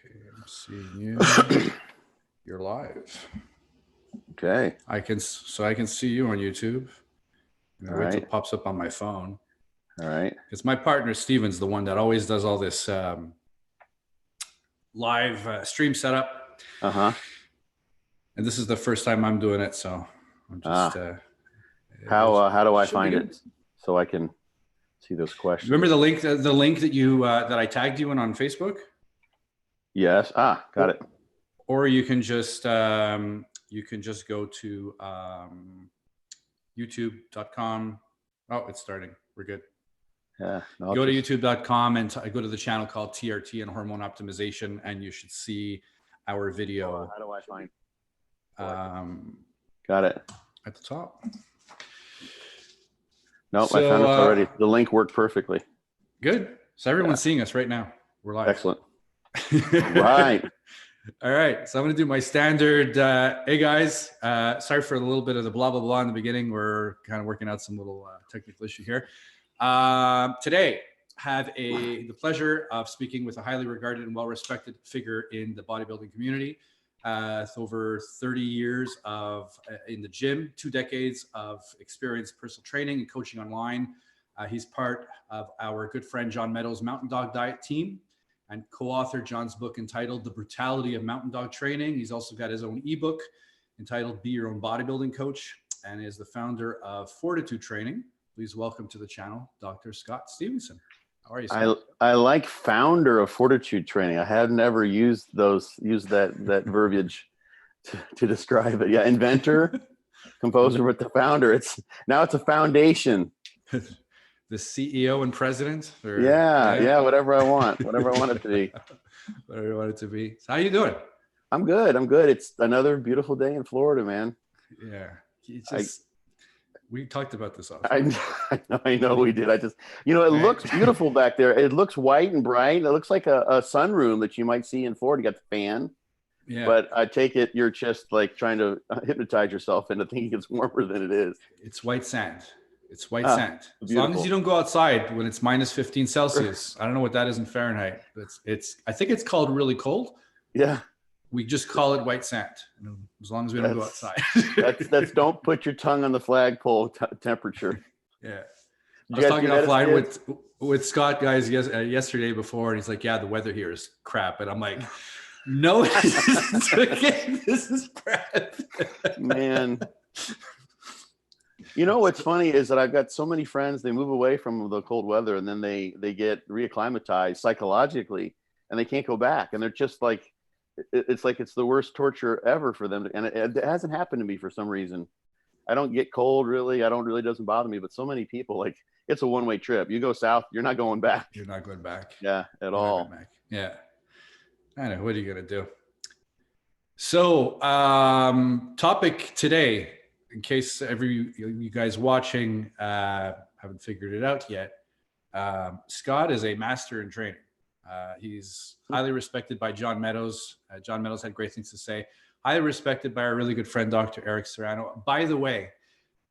Okay, I'm seeing you. You're live. Okay. I can see you on YouTube. I'm gonna wait till it pops up on my phone. All right. Because my partner Steven's the one that always does all this live stream setup. And this is the first time I'm doing it, so I'm just. How do I find it so I can see those questions? Remember the link that you that I tagged you in on Facebook? Yes. Got it. Or you can just go to youtube.com. Oh, it's starting. We're good. Yeah. Go to youtube.com and go to the channel called TRT and Hormone Optimization, and you should see our video. How do I find? Got it. At the top. Nope, I found it already. The link worked perfectly. Good. So everyone's seeing us right now. We're live. Excellent. Right. All right. So I'm going to do my standard. Hey guys, sorry for a little bit of the blah, blah, blah in the beginning. We're kind of working out some little technical issue here. Today, have the pleasure of speaking with a highly regarded and well-respected figure in the bodybuilding community. Over 30 years in the gym, 2 decades of experience personal training and coaching online. He's part of our good friend John Meadows' Mountain Dog Diet team and co-authored John's book entitled The Brutality of Mountain Dog Training. He's also got his own ebook entitled Be Your Own Bodybuilding Coach, and is the founder of Fortitude Training. Please welcome to the channel, Dr. Scott Stevenson. How are you, Scott? I like founder of Fortitude Training. I had never used that verbiage to describe it. Yeah, inventor, composer, but the founder. Now it's a foundation. The CEO and president? Or, yeah, whatever I want. Whatever I want it to be. Whatever you want it to be. So how you doing? I'm good. It's another beautiful day in Florida, man. Yeah. We talked about this often. I know we did. It looks beautiful back there. It looks white and bright. It looks like a sunroom that you might see in Florida. You got the fan. Yeah. But I take it you're just like trying to hypnotize yourself into thinking it's warmer than it is. It's white sand. It's white sand. As long as you don't go outside when it's minus 15 Celsius. I don't know what that is in Fahrenheit. I think it's called really cold. Yeah. We just call it white sand, as long as we don't go outside. that's don't put your tongue on the flagpole temperature. Yeah. I was talking offline with Scott guys yesterday before, and he's like, yeah, the weather here is crap. And I'm like, no, this is crap. Man. You know what's funny is that I've got so many friends, they move away from the cold weather and then they get reacclimatized psychologically and they can't go back. And they're just like, it's like it's the worst torture ever for them. And it hasn't happened to me for some reason. I don't get cold really. Doesn't bother me. But so many people, like, it's a one-way trip. You go south, you're not going back. You're not going back. Yeah, at all. Yeah. I know. What are you going to do? So topic today, in case you guys watching haven't figured it out yet, Scott is a master in training. He's highly respected by John Meadows. John Meadows had great things to say. Highly respected by our really good friend, Dr. Eric Serrano. By the way,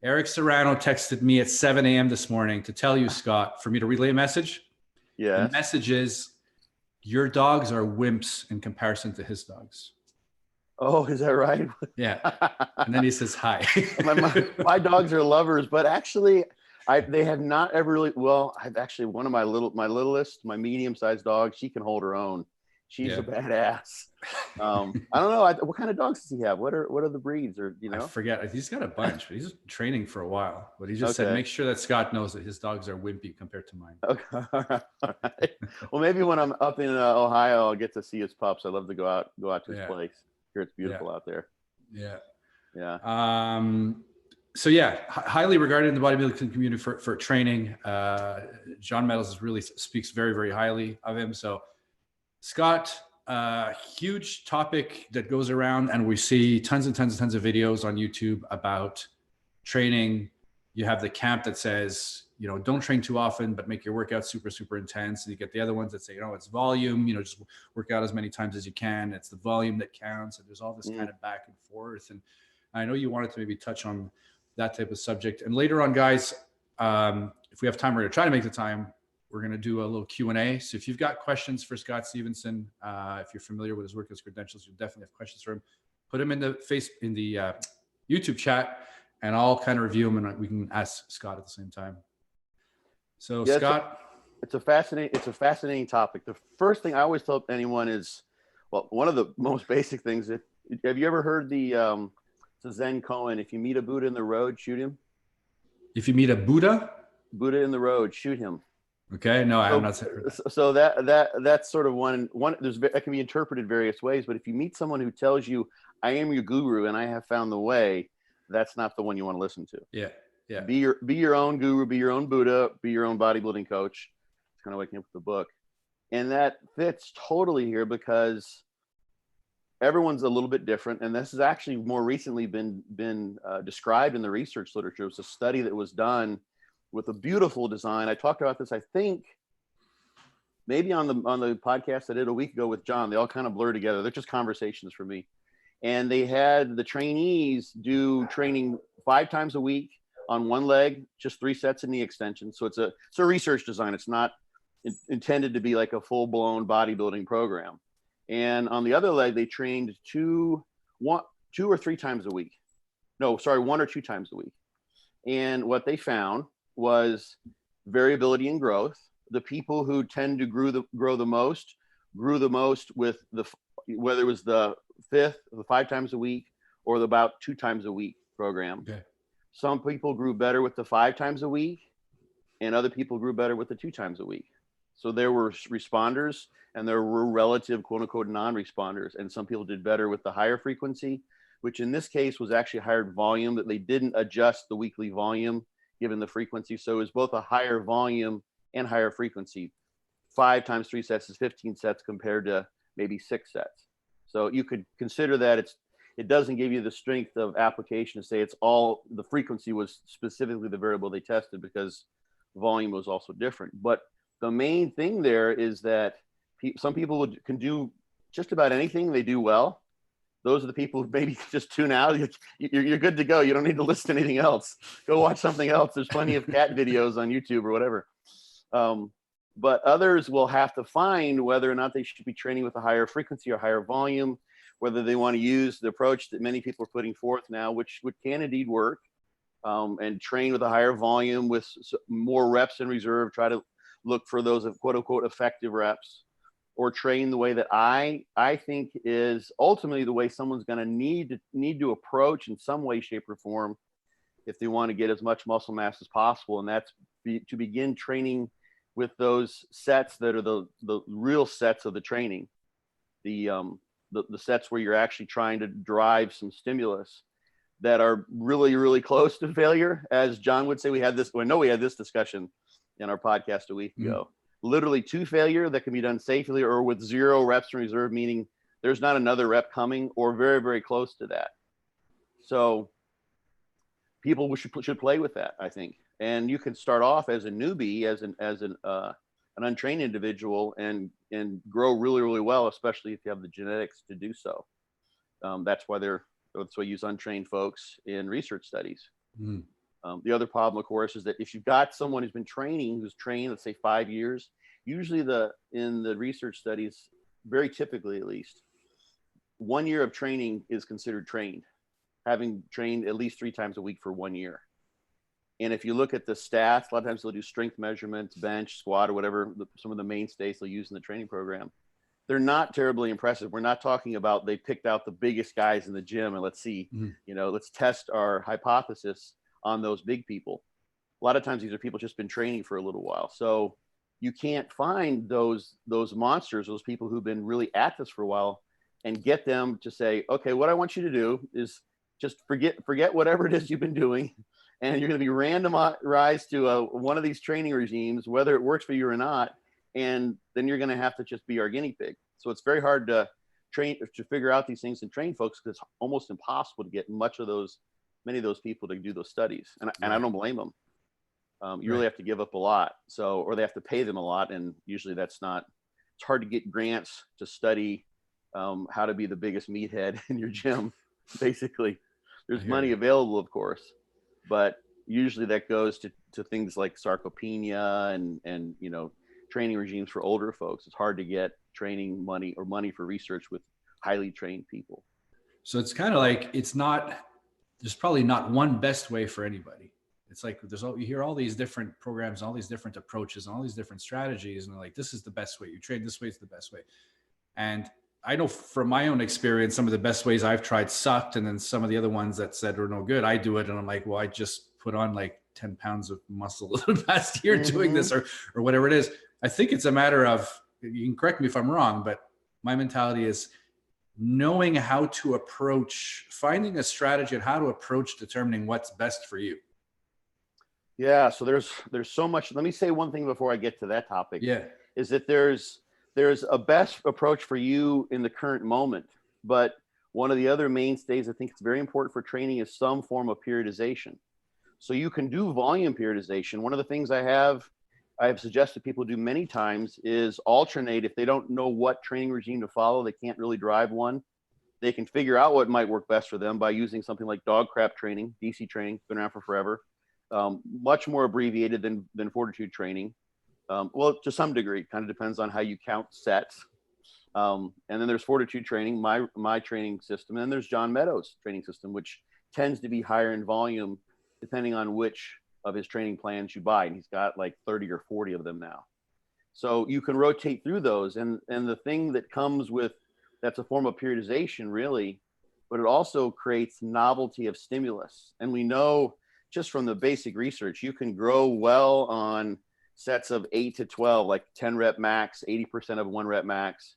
Eric Serrano texted me at 7 a.m. this morning to tell you, Scott, for me to relay a message. Yeah. The message is, your dogs are wimps in comparison to his dogs. Oh, is that right? Yeah. And then he says, hi. my dogs are lovers, but actually, they have not ever really. Well, I've actually one of my littlest, my medium-sized dog. She can hold her own. She's a badass. I don't know. What kind of dogs does he have? What are the breeds? Or I forget. He's got a bunch, but he's training for a while. But he just said, make sure that Scott knows that his dogs are wimpy compared to mine. Okay. All right. Well, maybe when I'm up in Ohio, I'll get to see his pups. I love to go out to his place. Here, it's beautiful out there. Yeah. Yeah. So yeah, highly regarded in the bodybuilding community for training. John Meadows really speaks very, very highly of him. So Scott, huge topic that goes around, and we see tons and tons of videos on YouTube about training. You have the camp that says, don't train too often, but make your workout super, super intense. And you get the other ones that say, it's volume, just work out as many times as you can. It's the volume that counts. And there's all this kind of back and forth. And I know you wanted to maybe touch on that type of subject. And later on, guys, if we have time, we're going to try to make the time. we're going to do a little Q&A. So if you've got questions for Scott Stevenson, if you're familiar with his work, his credentials, you'll definitely have questions for him. Put them in the YouTube chat, and I'll kind of review them, and we can ask Scott at the same time. So yeah, Scott, it's a fascinating topic. The first thing I always tell anyone is, well, one of the most basic things. Have you ever heard the Zen koan? If you meet a Buddha in the road, shoot him. If you meet a Buddha in the road, shoot him. Okay, no, I have not heard that. So that's sort of one. That can be interpreted various ways. But if you meet someone who tells you, "I am your guru and I have found the way," that's not the one you want to listen to. Yeah, yeah. Be your own guru, be your own Buddha, be your own bodybuilding coach. It's kind of waking up with the book, and that fits totally here because everyone's a little bit different, and this has actually more recently been described in the research literature. It was a study that was done with a beautiful design. I talked about this, I think, maybe on the podcast I did a week ago with John. They all kind of blur together. They're just conversations for me. And they had the trainees do training 5 times a week on one leg, just 3 sets in knee extension. So it's a research design. It's not intended to be like a full-blown bodybuilding program. And on the other leg, they trained 2 or 3 times a week. No, sorry, 1 or 2 times a week. And what they found was variability in growth. The people who tend to grow the most grew the most with whether it was the 5 times a week or the about 2 times a week program. Okay. Some people grew better with the 5 times a week, and other people grew better with the 2 times a week. So there were responders and there were relative quote unquote non-responders, and some people did better with the higher frequency, which in this case was actually higher volume, that they didn't adjust the weekly volume given the frequency. So it was both a higher volume and higher frequency. 5 times 3 sets is 15 sets compared to maybe 6 sets. So you could consider that it doesn't give you the strength of application to say it's all the frequency was specifically the variable they tested, because volume was also different. But the main thing there is that some people can do just about anything they do well. Those are the people who maybe just tune out. You're good to go. You don't need to listen to anything else. Go watch something else. There's plenty of cat videos on YouTube or whatever. But others will have to find whether or not they should be training with a higher frequency or higher volume, whether they want to use the approach that many people are putting forth now, which can indeed work, and train with a higher volume with more reps in reserve, try to look for those quote unquote effective reps, or train the way that I think is ultimately the way someone's going to need to approach in some way, shape, or form if they want to get as much muscle mass as possible. And that's to begin training with those sets that are the real sets of the training, the sets where you're actually trying to drive some stimulus that are really, really close to failure. As John would say, we had this discussion in our podcast a week ago. Literally to failure that can be done safely or with 0 reps in reserve, meaning there's not another rep coming, or very, very close to that. So people should play with that, I think. And you can start off as a newbie, as an untrained individual, and grow really, really well, especially if you have the genetics to do so. That's why I use untrained folks in research studies. The other problem, of course, is that if you've got someone who's trained, let's say 5 years, usually in the research studies, very typically at least, 1 year of training is considered trained, having trained at least 3 times a week for 1 year. And if you look at the stats, a lot of times they'll do strength measurements, bench, squat, or whatever, some of the mainstays they'll use in the training program. They're not terribly impressive. We're not talking about they picked out the biggest guys in the gym and let's see, let's test our hypothesis on those big people. A lot of times these are people just been training for a little while. So you can't find those monsters, those people who've been really at this for a while, and get them to say, okay, what I want you to do is just forget whatever it is you've been doing, and you're going to be randomized to one of these training regimes, whether it works for you or not, and then you're going to have to just be our guinea pig. So it's very hard to figure out these things and train folks, because it's almost impossible to get many of those people to do those studies, and I don't blame them. You really have to give up a lot, or they have to pay them a lot, and usually it's hard to get grants to study how to be the biggest meathead in your gym. Basically, there's money available, of course, but usually that goes to things like sarcopenia and training regimes for older folks. It's hard to get training money or money for research with highly trained people. So it's kind of like, there's probably not one best way for anybody. It's like you hear all these different programs, all these different approaches, and all these different strategies, and they're like, this is the best way. You train this way is the best way. And I know from my own experience, some of the best ways I've tried sucked, and then some of the other ones that said were no good, I do it, and I'm like, well, I just put on like 10 pounds of muscle the past year doing this, or whatever it is. I think it's a matter of, you can correct me if I'm wrong, but my mentality is knowing how to approach, finding a strategy on how to approach determining what's best for you. Yeah, so there's so much. Let me say one thing before I get to that topic. Yeah. Is that there's a best approach for you in the current moment, but one of the other mainstays I think it's very important for training is some form of periodization. So you can do volume periodization. One of the things I have suggested people do many times is alternate. If they don't know what training regime to follow, they can't really drive one, they can figure out what might work best for them by using something like dog crap training, DC training, been around for forever. Much more abbreviated than fortitude training. Well, to some degree, kind of depends on how you count sets. And then there's fortitude training, my training system. And then there's John Meadows' training system, which tends to be higher in volume, depending on which of his training plans you buy. And he's got like 30 or 40 of them now. So you can rotate through those. And the thing that comes with, that's a form of periodization, really, but it also creates novelty of stimulus. And we know just from the basic research, you can grow well on sets of 8 to 12, like 10 rep max, 80% of 1 rep max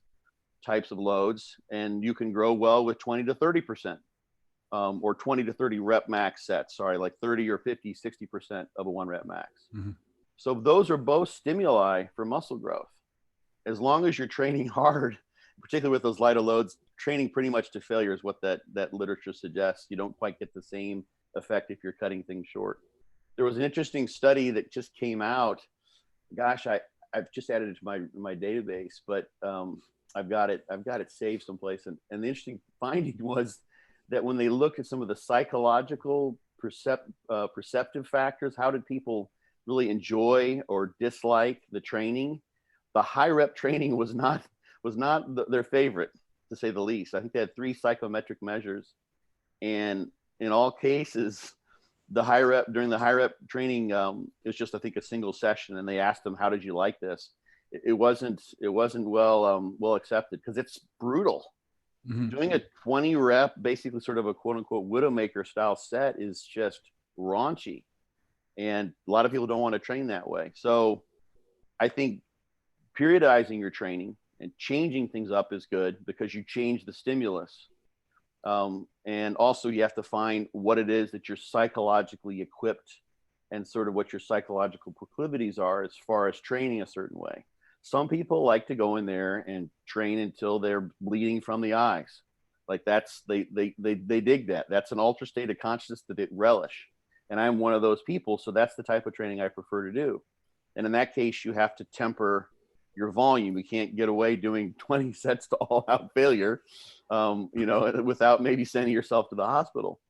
types of loads. And you can grow well with 20 to 30%, or 20 to 30 rep max sets, like 30 or 50, 60% of a 1 rep max. Mm-hmm. So those are both stimuli for muscle growth. As long as you're training hard, particularly with those lighter loads, training pretty much to failure is what that literature suggests. You don't quite get the same effect if you're cutting things short. There was an interesting study that just came out. Gosh, I've just added it to my database, but I've got it saved someplace. And the interesting finding was that when they look at some of the psychological perceptive factors, how did people really enjoy or dislike the training? The high rep training was not their favorite, to say the least. I think they had 3 psychometric measures, and in all cases, during the high rep training, it was just, I think, a single session, and they asked them, "How did you like this?" It wasn't well accepted because it's brutal. Mm-hmm. Doing a 20 rep, basically sort of a quote unquote Widowmaker style set, is just raunchy, and a lot of people don't want to train that way. So I think periodizing your training and changing things up is good because you change the stimulus. And also you have to find what it is that you're psychologically equipped and sort of what your psychological proclivities are as far as training a certain way. Some people like to go in there and train until they're bleeding from the eyes. Like they dig that. That's an altered state of consciousness that they relish. And I'm one of those people. So that's the type of training I prefer to do. And in that case, you have to temper your volume. You can't get away doing 20 sets to all out failure, without maybe sending yourself to the hospital.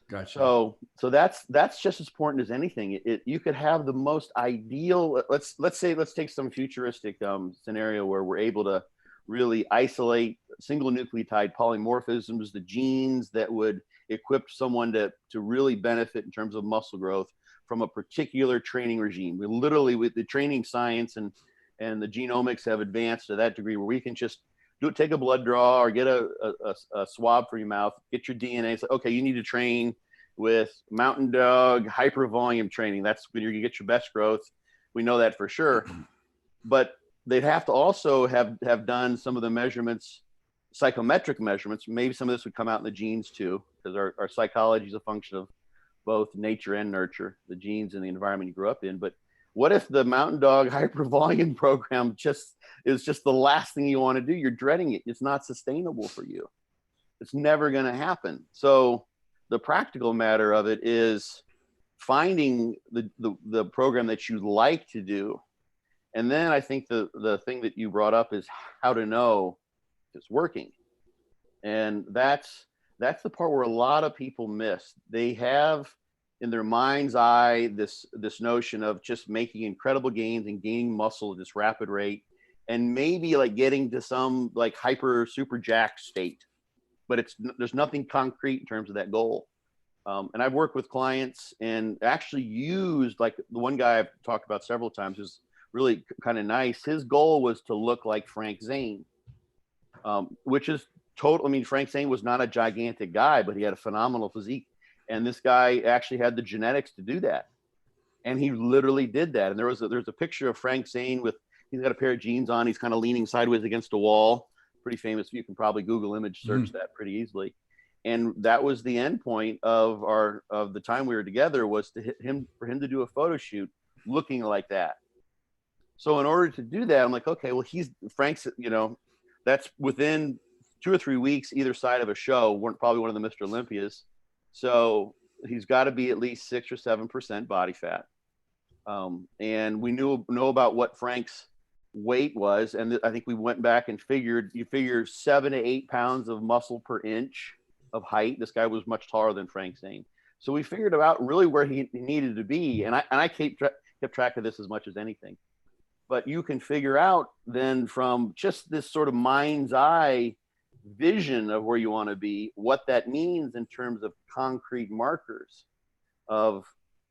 Gotcha. So that's just as important as anything. You could have the most ideal, let's take some futuristic scenario where we're able to really isolate single nucleotide polymorphisms, the genes that would equip someone to really benefit in terms of muscle growth from a particular training regime. We literally, with the training science and the genomics have advanced to that degree where we can just take a blood draw or get a swab from your mouth, get your DNA. Say, okay, you need to train with mountain dog hypervolume training. That's when you get your best growth. We know that for sure. But they'd have to also have done some of the measurements, psychometric measurements. Maybe some of this would come out in the genes too, because our psychology is a function of both nature and nurture, the genes and the environment you grew up in. But what if the mountain dog hypervolume program is just the last thing you want to do? You're dreading it. It's not sustainable for you. It's never going to happen. So the practical matter of it is finding the program that you like to do. And then I think the thing that you brought up is how to know if it's working. And that's the part where a lot of people miss. They have in their mind's eye this notion of just making incredible gains and gaining muscle at this rapid rate, and maybe like getting to some like hyper super jacked state, but there's nothing concrete in terms of that goal. And I've worked with clients and actually used, like the one guy I've talked about several times is really kind of nice. His goal was to look like Frank Zane, which is total. I mean, Frank Zane was not a gigantic guy, but he had a phenomenal physique. And this guy actually had the genetics to do that. And he literally did that. And there's a picture of Frank Zane he's got a pair of jeans on. He's kind of leaning sideways against a wall. Pretty famous. You can probably Google image search that pretty easily. And that was the end point of the time we were together, was for him to do a photo shoot looking like that. So in order to do that, I'm like, okay, well, Frank's, that's within 2 or 3 weeks, either side of a show, weren't probably one of the Mr. Olympias. So he's got to be at least 6 or 7% body fat. And we know about what Frank's weight was. And I think we went back and you figure 7 to 8 pounds of muscle per inch of height. This guy was much taller than Frank Zane. So we figured out really where he needed to be. And I kept track of this as much as anything. But you can figure out then from just this sort of mind's eye vision of where you want to be, what that means in terms of concrete markers of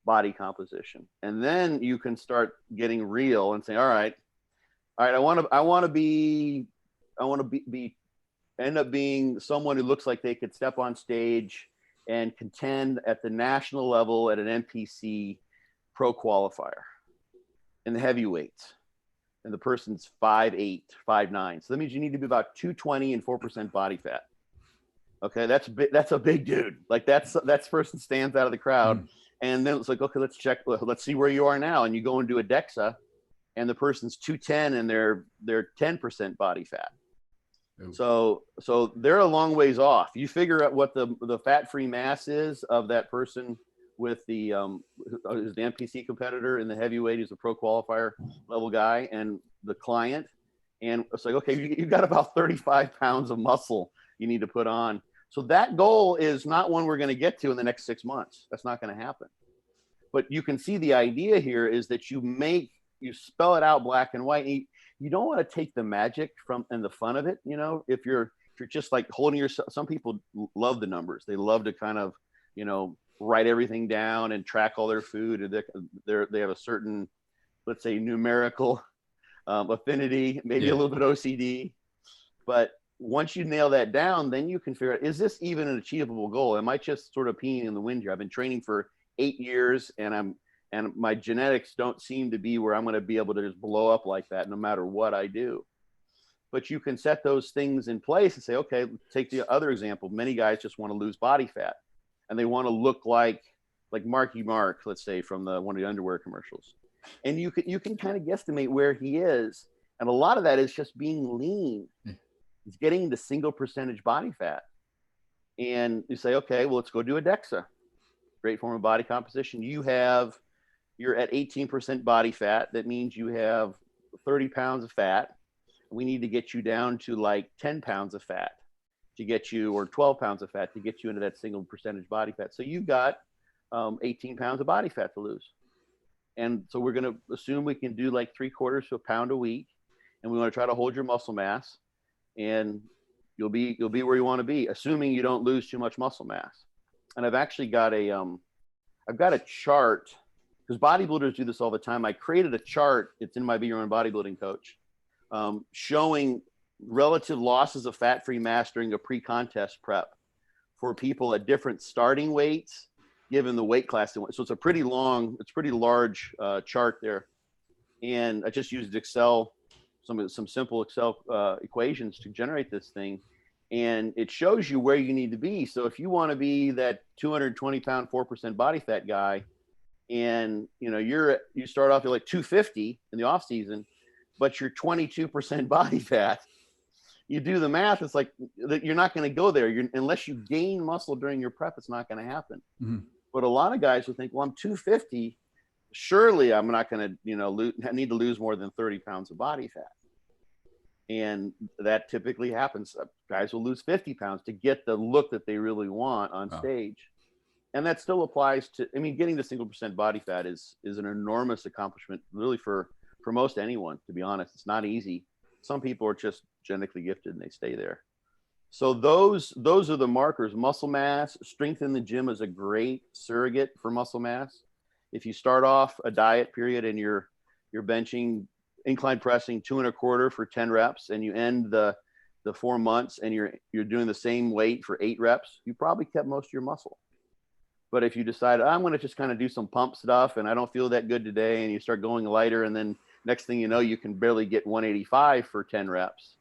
body composition. And then you can start getting real and say, all right, I want to end up being someone who looks like they could step on stage and contend at the national level at an NPC pro qualifier in the heavyweights. And the person's 5'8", 5'9". So that means you need to be about 220 and 4% body fat. Okay, that's a big dude. Like that person stands out of the crowd. And then it's like, okay, let's see where you are now. And you go and do a DEXA, and the person's 210 and they're 10% body fat. Ooh. So they're a long ways off. You figure out what the fat-free mass is of that person with the NPC competitor in the heavyweight, who's a pro qualifier level guy, and the client. And it's like, okay, you've got about 35 pounds of muscle you need to put on. So that goal is not one we're going to get to in the next 6 months. That's not going to happen. But you can see the idea here is that you spell it out black and white. You don't want to take the magic and the fun of it. If you're just like holding yourself, some people love the numbers. They love to kind of, write everything down and track all their food. And they have a certain, let's say, numerical affinity, maybe a little bit OCD. But once you nail that down, then you can figure out, is this even an achievable goal? Am I just sort of peeing in the wind here? I've been training for 8 years and my genetics don't seem to be where I'm going to be able to just blow up like that no matter what I do. But you can set those things in place and say, okay, take the other example. Many guys just want to lose body fat and they want to look like Marky Mark, let's say, from one of the underwear commercials. And you can kind of guesstimate where he is. And a lot of that is just being lean. It's getting into single percentage body fat. And you say, okay, well, let's go do a DEXA. Great form of body composition. You're at 18% body fat. That means you have 30 pounds of fat. We need to get you down to like 10 pounds of fat to get you, or 12 pounds of fat to get you into that single percentage body fat. So you've got 18 pounds of body fat to lose. And so we're going to assume we can do like 3/4 to a pound a week. And we want to try to hold your muscle mass, and you'll be where you want to be, assuming you don't lose too much muscle mass. And I've actually got a chart, because bodybuilders do this all the time. I created a chart. It's in my Be Your Own Bodybuilding Coach, showing relative losses of fat-free mass during a pre-contest prep for people at different starting weights, given the weight class. So it's a pretty large chart there. And I just used Excel, some simple Excel equations to generate this thing. And it shows you where you need to be. So if you want to be that 220 pound, 4% body fat guy, and you start off at like 250 in the off season, but you're 22% body fat, you do the math. It's like you're not going to go there. Unless you gain muscle during your prep, it's not going to happen. Mm-hmm. But a lot of guys will think, well, I'm 250. Surely I'm not going to, need to lose more than 30 pounds of body fat. And that typically happens. Guys will lose 50 pounds to get the look that they really want on stage. and that still applies to, I mean, getting to single percent body fat is an enormous accomplishment, really, for most anyone, to be honest. It's not easy. Some people are just genetically gifted and they stay there. So those are the markers. Muscle mass, strength in the gym is a great surrogate for muscle mass. If you start off a diet period and you're benching, incline pressing 2.25 for 10 reps, and you end the 4 months and you're doing the same weight for 8 reps, you probably kept most of your muscle. But if you decide, I'm going to just kind of do some pump stuff and I don't feel that good today, and you start going lighter, and then next thing you know, you can barely get 185 for 10 reps,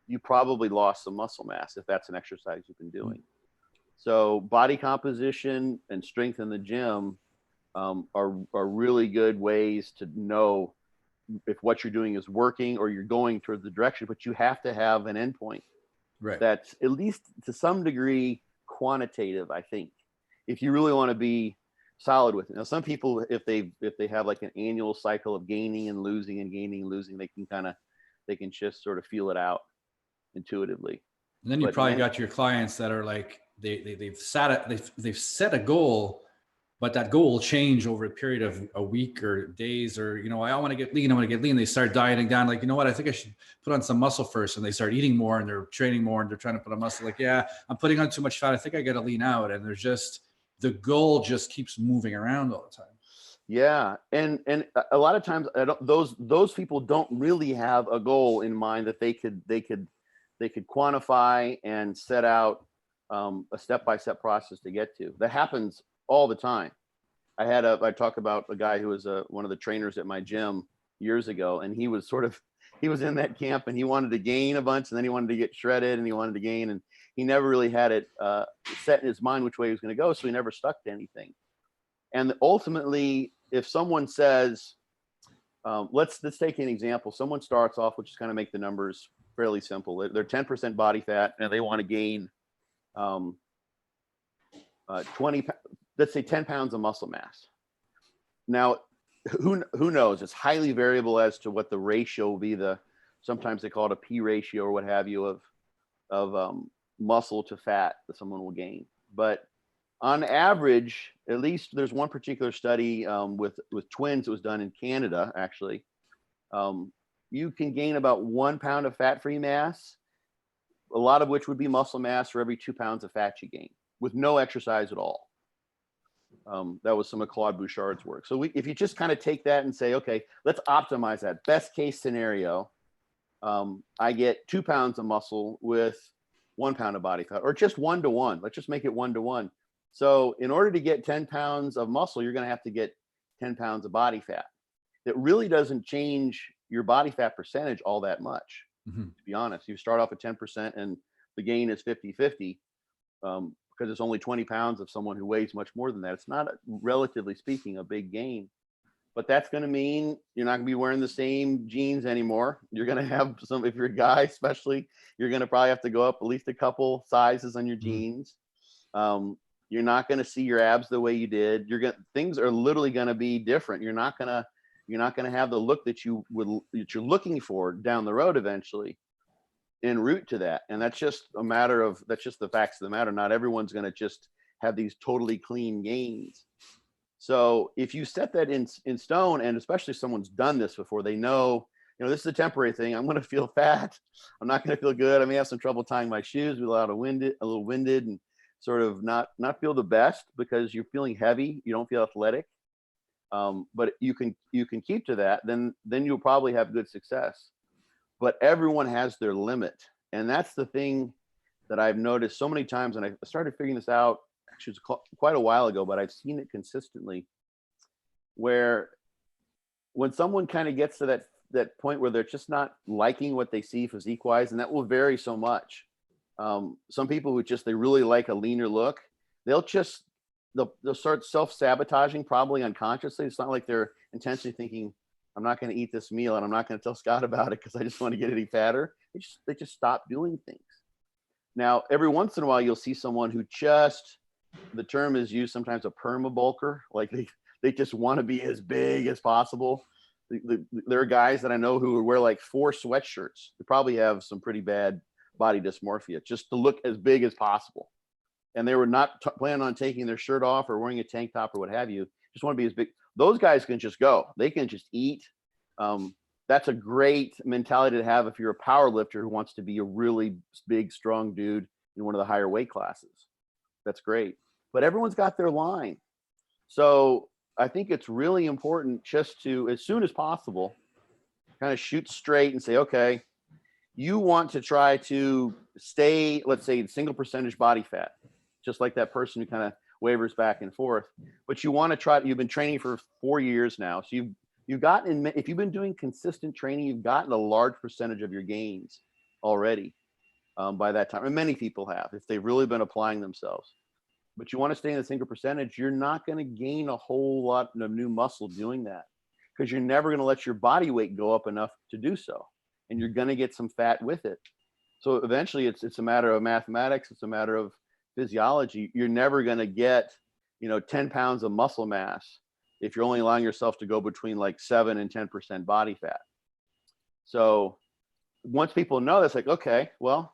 you probably lost some muscle mass if that's an exercise you've been doing. So body composition and strength in the gym are really good ways to know if what you're doing is working or you're going towards the direction, but you have to have an endpoint. Right. That's at least to some degree quantitative, I think, if you really want to be solid with it. Now, some people, if they have like an annual cycle of gaining and losing and gaining and losing, they can just sort of feel it out intuitively. And then you probably got your clients that are like, they've set a goal, but that goal will change over a period of a week or days, or, you know, I want to get lean. I want to get lean. They start dieting down. Like, you know what? I think I should put on some muscle first. And they start eating more and they're training more and they're trying to put on muscle. Like, yeah, I'm putting on too much fat. I think I got to lean out. And there's just, the goal just keeps moving around all the time. Yeah. And a lot of times those people don't really have a goal in mind that they could quantify and set out a step-by-step process to get to. That happens all the time. I talk about a guy who was one of the trainers at my gym years ago, and he was in that camp, and he wanted to gain a bunch, and then he wanted to get shredded, and he wanted to gain, and he never really had it set in his mind which way he was going to go, so he never stuck to anything. And ultimately, if someone says, let's take an example. Someone starts off, which is kind of make the numbers fairly simple. They're 10% body fat, and they want to gain 20, let's say 10 pounds of muscle mass. Now, who knows? It's highly variable as to what the ratio will be. Sometimes they call it a P ratio or what have you of muscle to fat that someone will gain. But on average, at least there's one particular study with twins that was done in Canada, actually. You can gain about 1 pound of fat-free mass, a lot of which would be muscle mass, for every 2 pounds of fat you gain, with no exercise at all. That was some of Claude Bouchard's work. So if you just kind of take that and say, okay, let's optimize that. Best case scenario, I get 2 pounds of muscle with 1 pound of body fat, or just 1 to 1. Let's just make it 1 to 1. So in order to get 10 pounds of muscle, you're going to have to get 10 pounds of body fat. That really doesn't change your body fat percentage all that much, to be honest. You start off at 10% and the gain is 50-50, because it's only 20 pounds of someone who weighs much more than that. It's not, relatively speaking, a big gain. But that's going to mean you're not going to be wearing the same jeans anymore. You're going to have some, if you're a guy especially, you're going to probably have to go up at least a couple sizes on your jeans. You're not going to see your abs the way you did. Things are literally going to be different. You're not going to have the look that you're looking for down the road eventually, en route to that. And that's just the facts of the matter. Not everyone's going to just have these totally clean gains. So if you set that in stone, and especially if someone's done this before, they know, this is a temporary thing. I'm going to feel fat. I'm not going to feel good. I may have some trouble tying my shoes, be a little winded, and sort of not feel the best because you're feeling heavy. You don't feel athletic. But you can keep to that. Then you'll probably have good success. But everyone has their limit. And that's the thing that I've noticed so many times. And I started figuring this out, actually, it's quite a while ago, but I've seen it consistently, where when someone kind of gets to that point where they're just not liking what they see physique-wise, and that will vary so much. Some people who they really like a leaner look, they'll start self-sabotaging, probably unconsciously. It's not like they're intentionally thinking, I'm not going to eat this meal and I'm not going to tell Scott about it because I just want to get any fatter. They just stop doing things. Now, every once in a while, you'll see someone who the term is used sometimes, a perma-bulker, like they just want to be as big as possible. There are guys that I know who wear like 4 sweatshirts. They probably have some pretty bad body dysmorphia just to look as big as possible. and they were not planning on taking their shirt off or wearing a tank top or what have you, just want to be as big. Those guys can just go. They can just eat. That's a great mentality to have if you're a power lifter who wants to be a really big, strong dude in one of the higher weight classes. That's great. But everyone's got their line. So I think it's really important just to, as soon as possible, kind of shoot straight and say, okay, you want to try to stay, let's say, single percentage body fat, just like that person who kind of wavers back and forth. But you want to try, you've been training for 4 years now. So you've gotten, if you've been doing consistent training, you've gotten a large percentage of your gains already by that time. And many people have, if they've really been applying themselves. But you want to stay in the single percentage, you're not going to gain a whole lot of new muscle doing that, because you're never going to let your body weight go up enough to do so. And you're going to get some fat with it. So eventually it's a matter of mathematics. It's a matter of physiology. You're never going to get, 10 pounds of muscle mass if you're only allowing yourself to go between like 7 and 10% body fat. So once people know that's like, okay, well,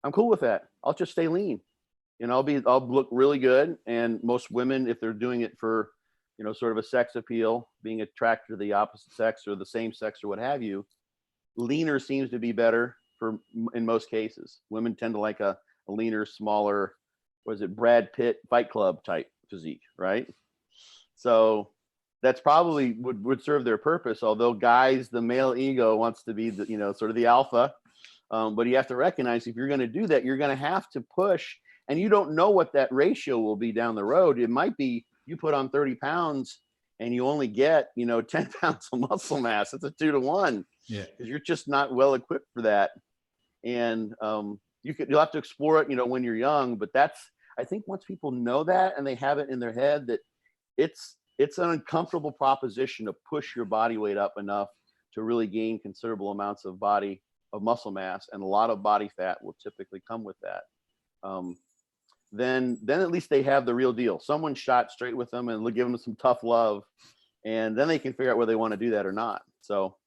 I'm cool with that. I'll just stay lean. I'll look really good. And most women, if they're doing it for, sort of a sex appeal, being attracted to the opposite sex or the same sex or what have you, leaner seems to be better in most cases. Women tend to like a leaner, smaller, Brad Pitt Fight Club type physique, right? So that's probably would serve their purpose. Although guys, the male ego wants to be the, sort of the alpha. But you have to recognize if you're going to do that, you're going to have to push. And you don't know what that ratio will be down the road. It might be you put on 30 pounds and you only get, 10 pounds of muscle mass. It's a 2 to 1. Yeah. Because you're just not well equipped for that. And you'll have to explore it, when you're young. But I think once people know that and they have it in their head that it's an uncomfortable proposition to push your body weight up enough to really gain considerable amounts of muscle mass, and a lot of body fat will typically come with that. Then at least they have the real deal. Someone shot straight with them and give them some tough love, and then they can figure out whether they want to do that or not. So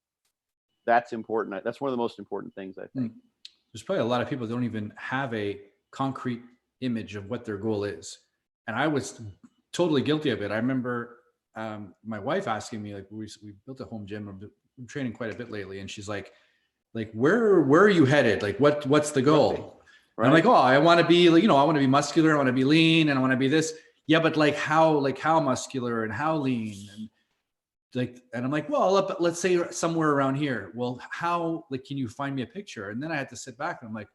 that's important. That's one of the most important things, I think. There's probably a lot of people that don't even have a concrete image of what their goal is. And I was totally guilty of it. I remember my wife asking me, like, we built a home gym. I'm training quite a bit lately. And she's like, where are you headed? Like, what's the goal? Right. And I'm like, oh, I want to be, I want to be muscular. I want to be lean, and I want to be this. Yeah, but how muscular and how lean, and I'm like, well, let's say somewhere around here. Well, how, can you find me a picture? And then I had to sit back and I'm like,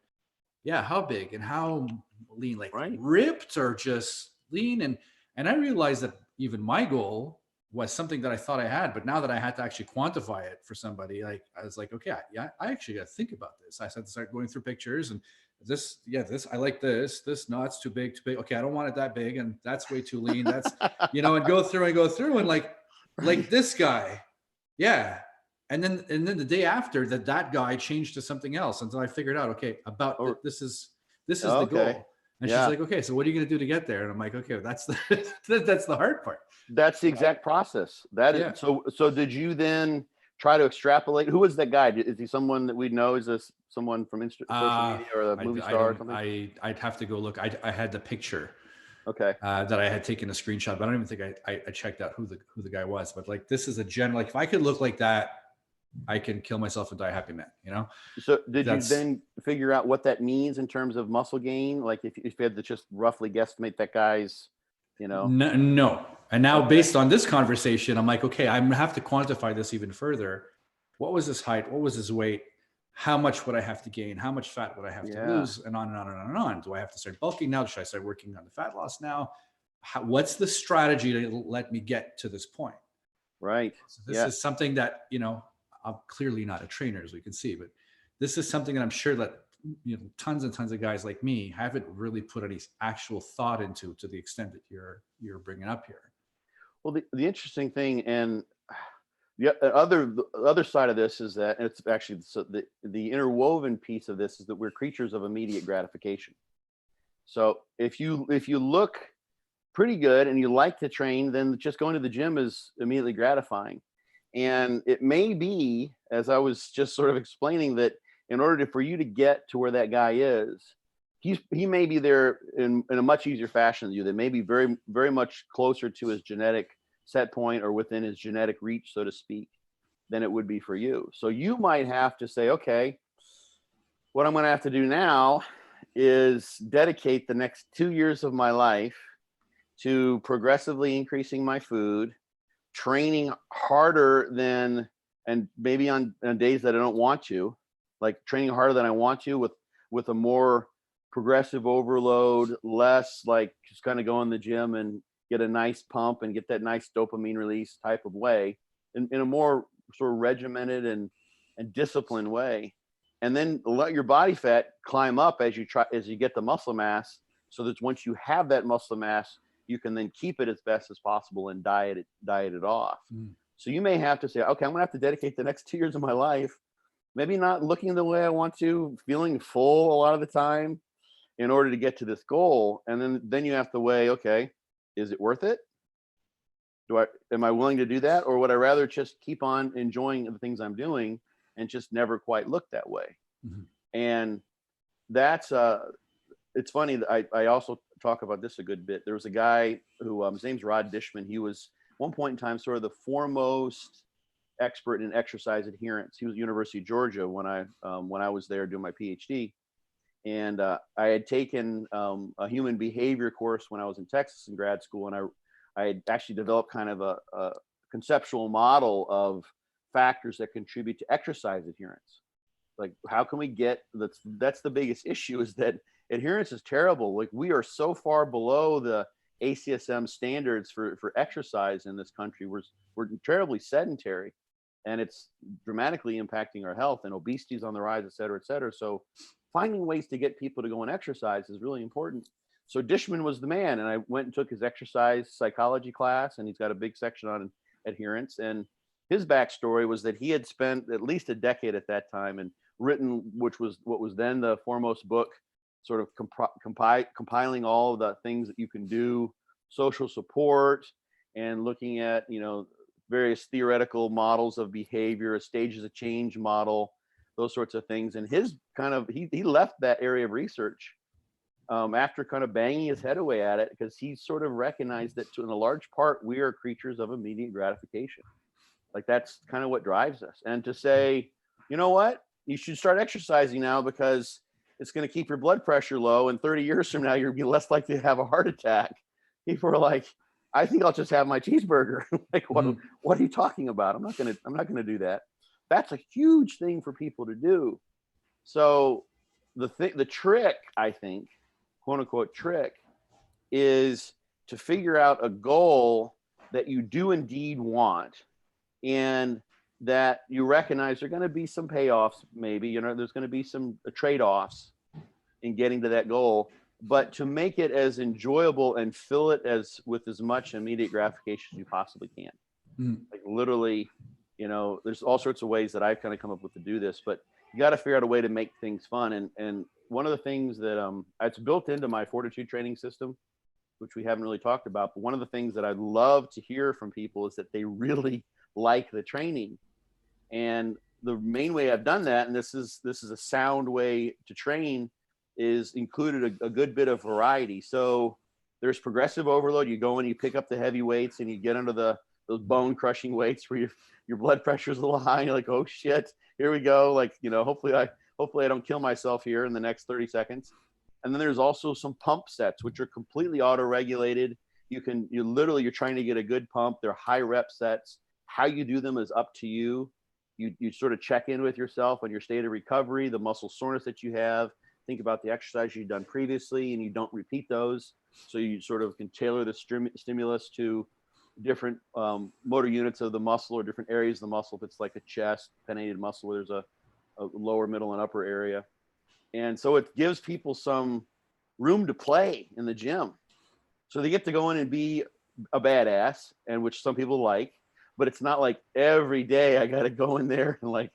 yeah, how big and how lean, right. Ripped or just lean? And I realized that even my goal was something that I thought I had, but now that I had to actually quantify it for somebody, I was like, okay, yeah, I actually got to think about this. I had to start going through pictures and this, I like this, no, it's too big. Okay. I don't want it that big. And that's way too lean. That's, and go through and like this guy. Yeah. And then the day after that guy changed to something else until I figured out, okay, this is the goal. And she's like, okay, so what are you going to do to get there? And I'm like, okay, that's the hard part. That's the exact process. That is. So did you then try to extrapolate? Who was that guy? Is he someone that we know? Is this someone from social media or a movie star or something? I'd have to go look. I had the picture. Okay. That I had taken a screenshot, but I don't even think I checked out who the guy was. But this is a general. If I could look like that, I can kill myself and die a happy man. So did you then figure out what that means in terms of muscle gain? Like if you had to just roughly guesstimate that guy's, No. And now based on this conversation, I'm like, okay, I'm gonna have to quantify this even further. What was his height? What was his weight? How much would I have to gain? How much fat would I have to lose? And on and on and on and on. Do I have to start bulking now? Should I start working on the fat loss now? What's the strategy to let me get to this point? Right. So this is something that, I'm clearly not a trainer, as we can see, but this is something that I'm sure that, tons and tons of guys like me haven't really put any actual thought into to the extent that you're bringing up here. Well, the interesting thing, and the other side of this is that, and it's actually the interwoven piece of this is that we're creatures of immediate gratification. So if you look pretty good and you like to train, then just going to the gym is immediately gratifying. And it may be, as I was just sort of explaining, that in order for you to get to where that guy is, he may be there in a much easier fashion than you. That may be very, very much closer to his genetic set point or within his genetic reach, so to speak, than it would be for you. So you might have to say, okay, what I'm going to have to do now is dedicate the next 2 years of my life to progressively increasing my food, training harder than, and maybe on days that I don't want to, like training harder than I want to with a more progressive overload, less like just kind of go in the gym and get a nice pump and get that nice dopamine release type of way, in a more sort of regimented and disciplined way. And then let your body fat climb up as you get the muscle mass, so that once you have that muscle mass, you can then keep it as best as possible and diet it off. So you may have to say, okay, I'm gonna have to dedicate the next 2 years of my life, maybe not looking the way I want to, feeling full a lot of the time, in order to get to this goal. And then you have to weigh, okay, is it worth it? Am I willing to do that? Or would I rather just keep on enjoying the things I'm doing and just never quite look that way? And that's it's funny that I also talk about this a good bit. There was a guy who his name's Rod Dishman. He was at one point in time sort of the foremost expert in exercise adherence. He was at the University of Georgia when I was there doing my PhD. And I had taken a human behavior course when I was in Texas in grad school, and I had actually developed kind of a conceptual model of factors that contribute to exercise adherence. Like, how can we get that's the biggest issue, is that adherence is terrible. Like, we are so far below the ACSM standards for exercise in this country. We're terribly sedentary, and it's dramatically impacting our health, and obesity is on the rise, et cetera, et cetera. So finding ways to get people to go and exercise is really important. So Dishman was the man, and I went and took his exercise psychology class, and he's got a big section on adherence. And his backstory was that he had spent at least a decade at that time and written, which was what was then the foremost book, sort of compiling all of the things that you can do, social support, and looking at, various theoretical models of behavior, a stages of change model, those sorts of things. And his he left that area of research after kind of banging his head away at it, because he sort of recognized that in a large part, we are creatures of immediate gratification. Like, that's kind of what drives us. And to say, you know what, you should start exercising now because it's going to keep your blood pressure low, and 30 years from now, you'll be less likely to have a heart attack. People are like, I think I'll just have my cheeseburger. Like, what are you talking about? I'm not going to do that. That's a huge thing for people to do. So the trick, I think, quote unquote trick, is to figure out a goal that you do indeed want, and that you recognize there are going to be some payoffs, maybe, there's going to be some trade-offs in getting to that goal, but to make it as enjoyable and fill it with as much immediate gratification as you possibly can. Like, literally, there's all sorts of ways that I've kind of come up with to do this, but you got to figure out a way to make things fun. And one of the things that it's built into my fortitude training system, which we haven't really talked about, but one of the things that I'd love to hear from people is that they really like the training. And the main way I've done that, and this is a sound way to train, is included a good bit of variety. So there's progressive overload. You go in, you pick up the heavy weights, and you get under those bone crushing weights where your blood pressure is a little high, and you're like, oh shit, here we go. Like, hopefully I don't kill myself here in the next 30 seconds. And then there's also some pump sets, which are completely auto-regulated. You're trying to get a good pump. They're high rep sets. How you do them is up to you. You sort of check in with yourself on your state of recovery, the muscle soreness that you have. Think about the exercise you've done previously, and you don't repeat those. So you sort of can tailor the stimulus to different motor units of the muscle, or different areas of the muscle. If it's like a chest, pennated muscle, there's a lower, middle, and upper area. And so it gives people some room to play in the gym. So they get to go in and be a badass, and which some people like, but it's not like every day I got to go in there and like,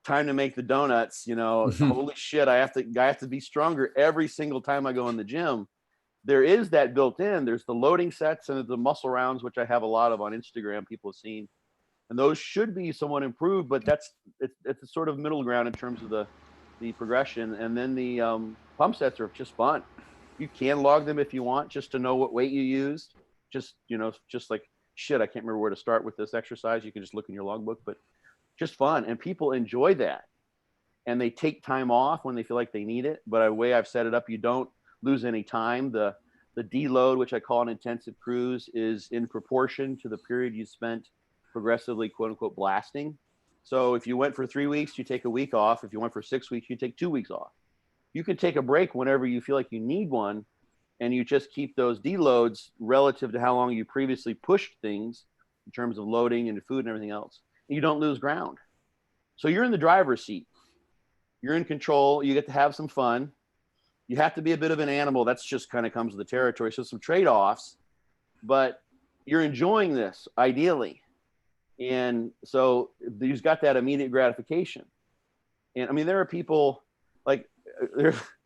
time to make the donuts, holy shit, I have to be stronger every single time I go in the gym. There is that built in. There's the loading sets and the muscle rounds, which I have a lot of on Instagram, people have seen. And those should be somewhat improved, but it's a sort of middle ground in terms of the the progression. And then the pump sets are just fun. You can log them if you want, just to know what weight you used. Just, you know, just like, shit, I can't remember where to start with this exercise. You can just look in your logbook, but just fun. And people enjoy that. And they take time off when they feel like they need it. But the way I've set it up, you don't lose any time. The deload, which I call an intensive cruise, is in proportion to the period you spent progressively, quote unquote, blasting. So if you went for 3 weeks, you take a week off. If you went for 6 weeks, you take 2 weeks off. You can take a break whenever you feel like you need one, and you just keep those deloads relative to how long you previously pushed things in terms of loading and food and everything else. And you don't lose ground. So you're in the driver's seat. You're in control. You get to have some fun. You have to be a bit of an animal. That's just kind of comes with the territory. So some trade-offs, but you're enjoying this ideally. And so you've got that immediate gratification. And I mean, there are people like,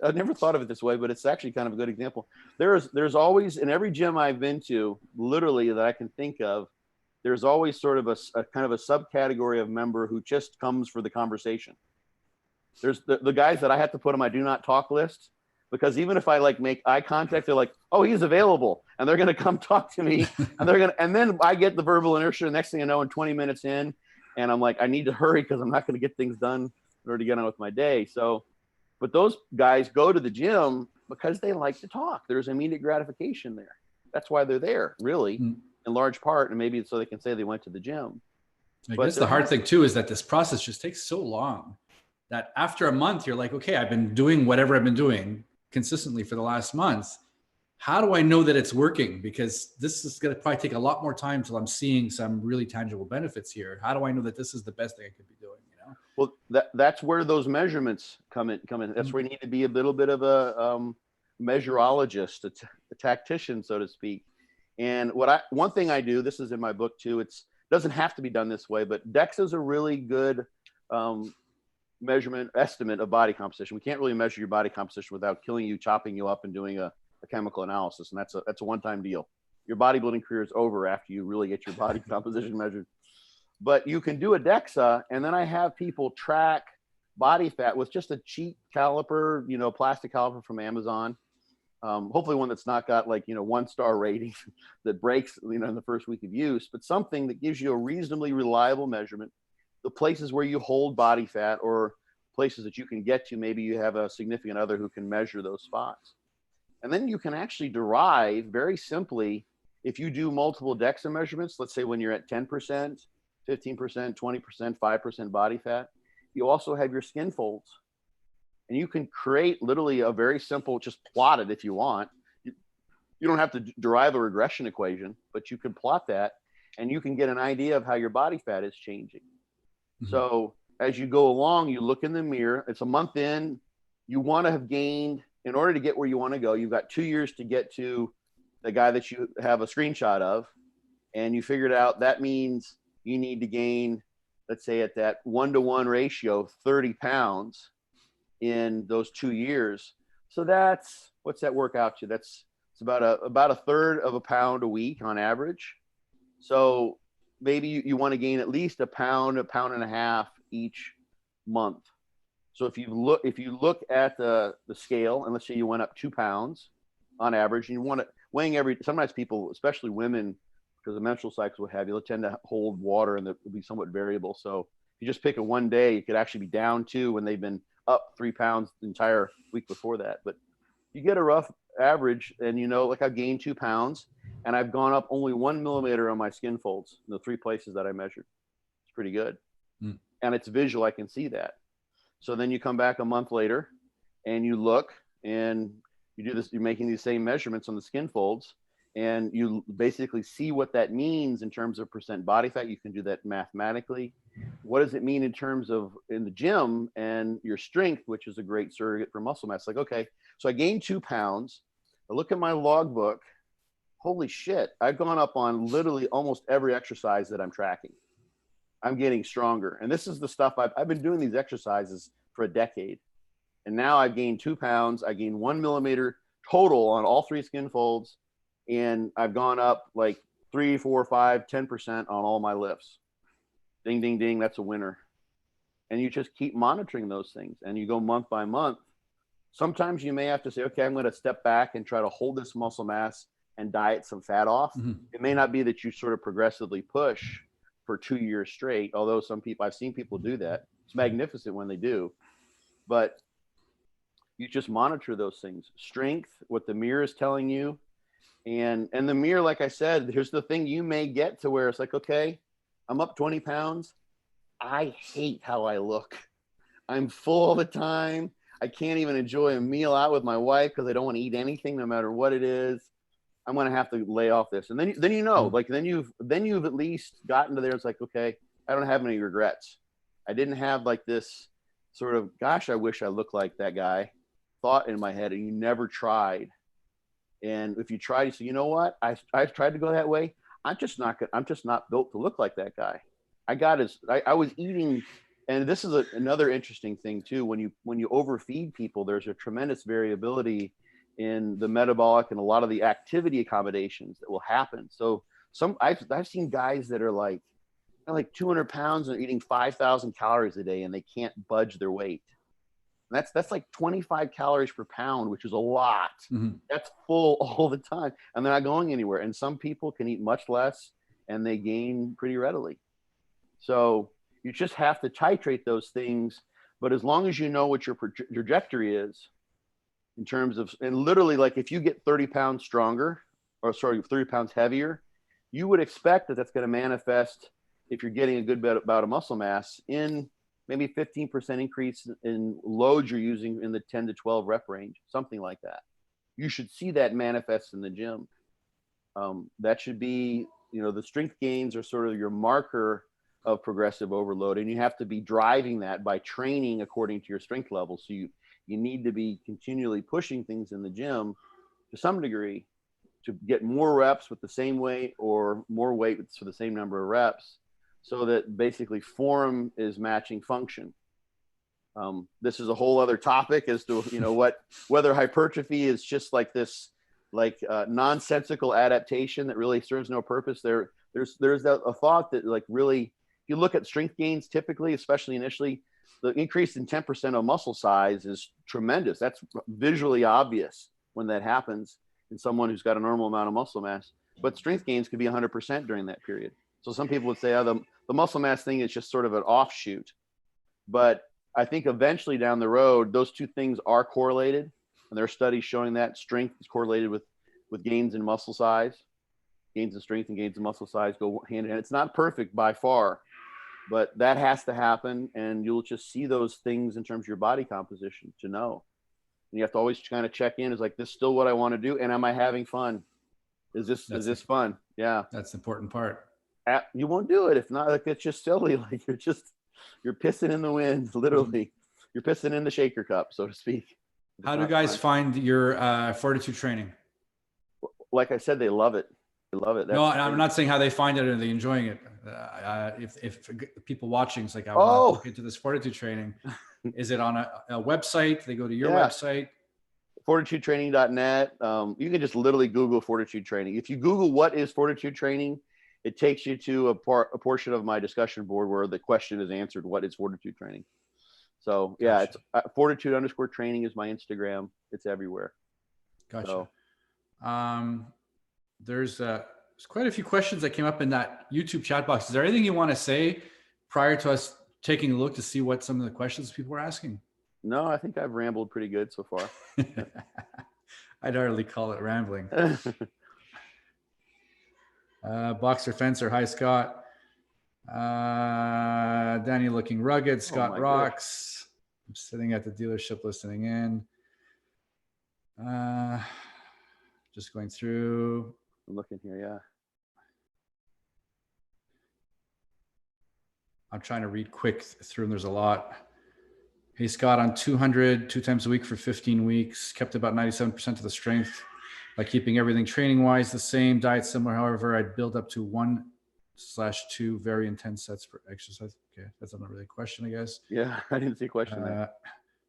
I've never thought of it this way, but it's actually kind of a good example. There's always, in every gym I've been to, literally that I can think of, there's always sort of a kind of a subcategory of member who just comes for the conversation. There's the guys that I have to put on my do not talk list, because even if I like make eye contact, they're like, oh, he's available. And they're going to come talk to me, and then I get the verbal inertia. Next thing I know, in 20 minutes in, and I'm like, I need to hurry because I'm not going to get things done in order to get on with my day. So, but those guys go to the gym because they like to talk. There's immediate gratification there. That's why they're there, really, in large part. And maybe so they can say they went to the gym. I guess the hard thing too is that this process just takes so long that after a month, you're like, okay, I've been doing whatever I've been doing consistently for the last month. How do I know that it's working? Because this is going to probably take a lot more time till I'm seeing some really tangible benefits here. How do I know that this is the best thing I could be doing? You know? Well, that's where those measurements come in. That's where you need to be a little bit of a measurologist, a tactician, so to speak. And one thing I do, this is in my book too, it doesn't have to be done this way, but DEXA is a really good measurement estimate of body composition. We can't really measure your body composition without killing you, chopping you up, and doing a chemical analysis. And that's a one-time deal. Your bodybuilding career is over after you really get your body composition measured. But you can do a DEXA, and then I have people track body fat with just a cheap caliper, you know, plastic caliper from Amazon. Hopefully one that's not got like, you know, 1-star rating that breaks, you know, in the first week of use, but something that gives you a reasonably reliable measurement. The places where you hold body fat, or places that you can get to, maybe you have a significant other who can measure those spots. And then you can actually derive very simply, if you do multiple DEXA measurements, let's say when you're at 10%, 15%, 20%, 5% body fat, you also have your skin folds. And you can create literally a very simple, just plot it if you want. You don't have to derive a regression equation, but you can plot that, and you can get an idea of how your body fat is changing. Mm-hmm. So as you go along, you look in the mirror. It's a month in. You want to have gained, in order to get where you want to go, you've got 2 years to get to the guy that you have a screenshot of, and you figured out that means you need to gain, let's say at that 1-to-1 ratio, 30 pounds in those 2 years. So that's, what's that work out to? It's about a third of a pound a week on average. So maybe you want to gain at least a pound and a half each month. So if you look at the scale, and let's say you went up 2 pounds on average, and you want it weighing sometimes people, especially women, because the menstrual cycles will have you, they'll tend to hold water and they'll be somewhat variable. So if you just pick a one day, you could actually be down 2 when they've been up 3 pounds the entire week before that. But you get a rough average, and you know, like I've gained 2 pounds, and I've gone up only 1 millimeter on my skin folds in the 3 places that I measured. It's pretty good. And it's visual. I can see that. So then you come back a month later and you look, and you do this, you're making these same measurements on the skin folds, and you basically see what that means in terms of percent body fat. You can do that mathematically. What does it mean in terms of in the gym and your strength, which is a great surrogate for muscle mass? Like, okay, so I gained 2 pounds. I look at my logbook. Holy shit, I've gone up on literally almost every exercise that I'm tracking. I'm getting stronger. And this is the stuff I've been doing these exercises for a decade. And now I've gained 2 pounds. I gained 1 millimeter total on all 3 skin folds. And I've gone up like 3, 4, 5, 10% on all my lifts. Ding, ding, ding. That's a winner. and you just keep monitoring those things, and you go month by month. Sometimes you may have to say, okay, I'm going to step back and try to hold this muscle mass and diet some fat off. It may not be that you sort of progressively push for 2 years straight, although some people, I've seen people do that. It's magnificent when they do, but you just monitor those things. Strength, what the mirror is telling you. And the mirror, like I said, here's the thing, you may get to where it's like, okay, I'm up 20 pounds. I hate how I look. I'm full all the time. I can't even enjoy a meal out with my wife because I don't want to eat anything, no matter what it is. I'm going to have to lay off this. And then you know, like then you've at least gotten to there. It's like, okay, I don't have any regrets. I didn't have like this sort of, gosh, I wish I looked like that guy thought in my head, and you never tried. And if you try, you say, you know what? I've tried to go that way. I'm just not built to look like that guy. I was eating, and this is another interesting thing too. When you overfeed people, there's a tremendous variability in the metabolic and a lot of the activity accommodations that will happen. So I've seen guys that are like 200 pounds and eating 5,000 calories a day, and they can't budge their weight. And that's like 25 calories per pound, which is a lot. That's full all the time, and they're not going anywhere. And some people can eat much less and they gain pretty readily. So you just have to titrate those things. But as long as you know what your trajectory is in terms of, and literally, like if you get 30 pounds stronger, or sorry, 30 pounds heavier, you would expect that that's going to manifest, if you're getting a good bit about a muscle mass, in maybe 15% increase in loads you're using in the 10 to 12 rep range, something like that. You should see that manifest in the gym. That should be, the strength gains are sort of your marker of progressive overload, and you have to be driving that by training according to your strength level. So you need to be continually pushing things in the gym to some degree to get more reps with the same weight, or more weight for the same number of reps, so that basically form is matching function. This is a whole other topic as to whether hypertrophy is just like this nonsensical adaptation that really serves no purpose. There's a thought that, like, really, if you look at strength gains, typically, especially initially, the increase in 10% of muscle size is tremendous. That's visually obvious when that happens in someone who's got a normal amount of muscle mass. But strength gains could be 100% during that period. So some people would say, the muscle mass thing is just sort of an offshoot. But I think eventually down the road, those two things are correlated. And there are studies showing that strength is correlated with gains in muscle size. Gains in strength and gains in muscle size go hand in hand. It's not perfect by far, but that has to happen. And you'll just see those things in terms of your body composition to know. And you have to always kind of check in. Is like, this still what I want to do? And am I having fun? Is this fun? Yeah. That's the important part. You won't do it if not. Like, it's just silly. Like, you're pissing in the wind, literally. You're pissing in the shaker cup, so to speak. How do guys find your fortitude training? Like I said, they love it. They love it. No, I'm not saying how they find it. Are they enjoying it? If people watching is like, I want to look into this fortitude training, is it on a website? They go to your website? FortitudeTraining.net. You can just literally Google fortitude training. If you Google what is fortitude training, it takes you to a portion of my discussion board where the question is answered: what is fortitude training? So yeah, it's fortitude_training is my Instagram. It's everywhere. Gotcha. So, there's quite a few questions that came up in that YouTube chat box. Is there anything you want to say prior to us taking a look to see what some of the questions people were asking? No, I think I've rambled pretty good so far. I'd hardly call it rambling. Boxer Fencer, hi Scott. Danny looking rugged. Scott rocks. I'm sitting at the dealership listening in. Just going through. I'm looking here, yeah. I'm trying to read quick through them. There's a lot. Hey Scott, on 200, 2 times a week for 15 weeks, kept about 97% of the strength by keeping everything training wise the same, diet similar. However, I'd build up to 1/2 very intense sets per exercise. Okay, that's not really a question, I guess. Yeah, I didn't see a question there.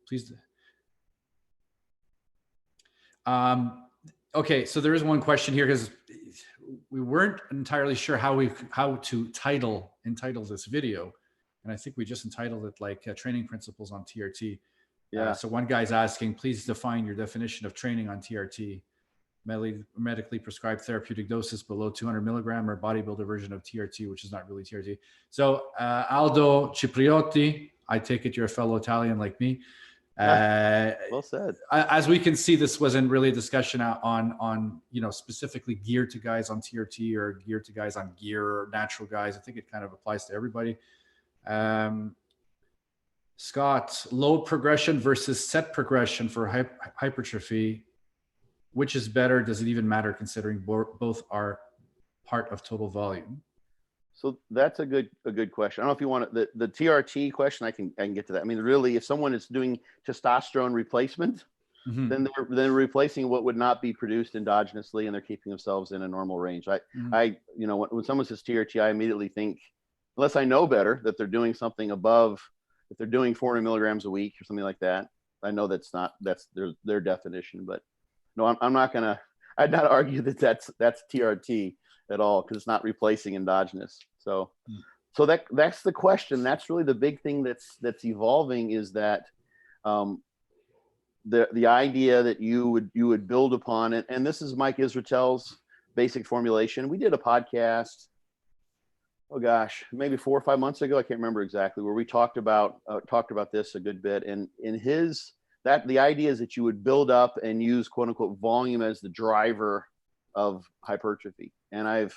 Please. Okay, so there is one question here because we weren't entirely sure how to entitle this video, and I think we just entitled it like training principles on TRT. Yeah. So one guy's asking, please define your definition of training on TRT. Medically prescribed therapeutic doses below 200 milligram or bodybuilder version of TRT, which is not really TRT. So Aldo Cipriotti, I take it you're a fellow Italian like me. Well said. As we can see, this wasn't really a discussion on specifically geared to guys on TRT or geared to guys on gear or natural guys. I think it kind of applies to everybody. Scott, load progression versus set progression for hypertrophy. Which is better? Does it even matter considering both are part of total volume? So that's a good question. I don't know if you want the TRT question. I can get to that. I mean, really, if someone is doing testosterone replacement, then they're replacing what would not be produced endogenously, and they're keeping themselves in a normal range. When someone says TRT, I immediately think, unless I know better, that they're doing something above. If they're doing 400 milligrams a week or something like that, I know that's their definition, but. No, I'd not argue that that's TRT at all, because it's not replacing endogenous. So that's the question. That's really the big thing that's evolving, is that the idea that you would build upon it. And this is Mike Israetel's basic formulation. We did a podcast, oh gosh, maybe 4 or 5 months ago, I can't remember exactly, where we talked about this a good bit. And in his the idea is that you would build up and use quote unquote volume as the driver of hypertrophy. And I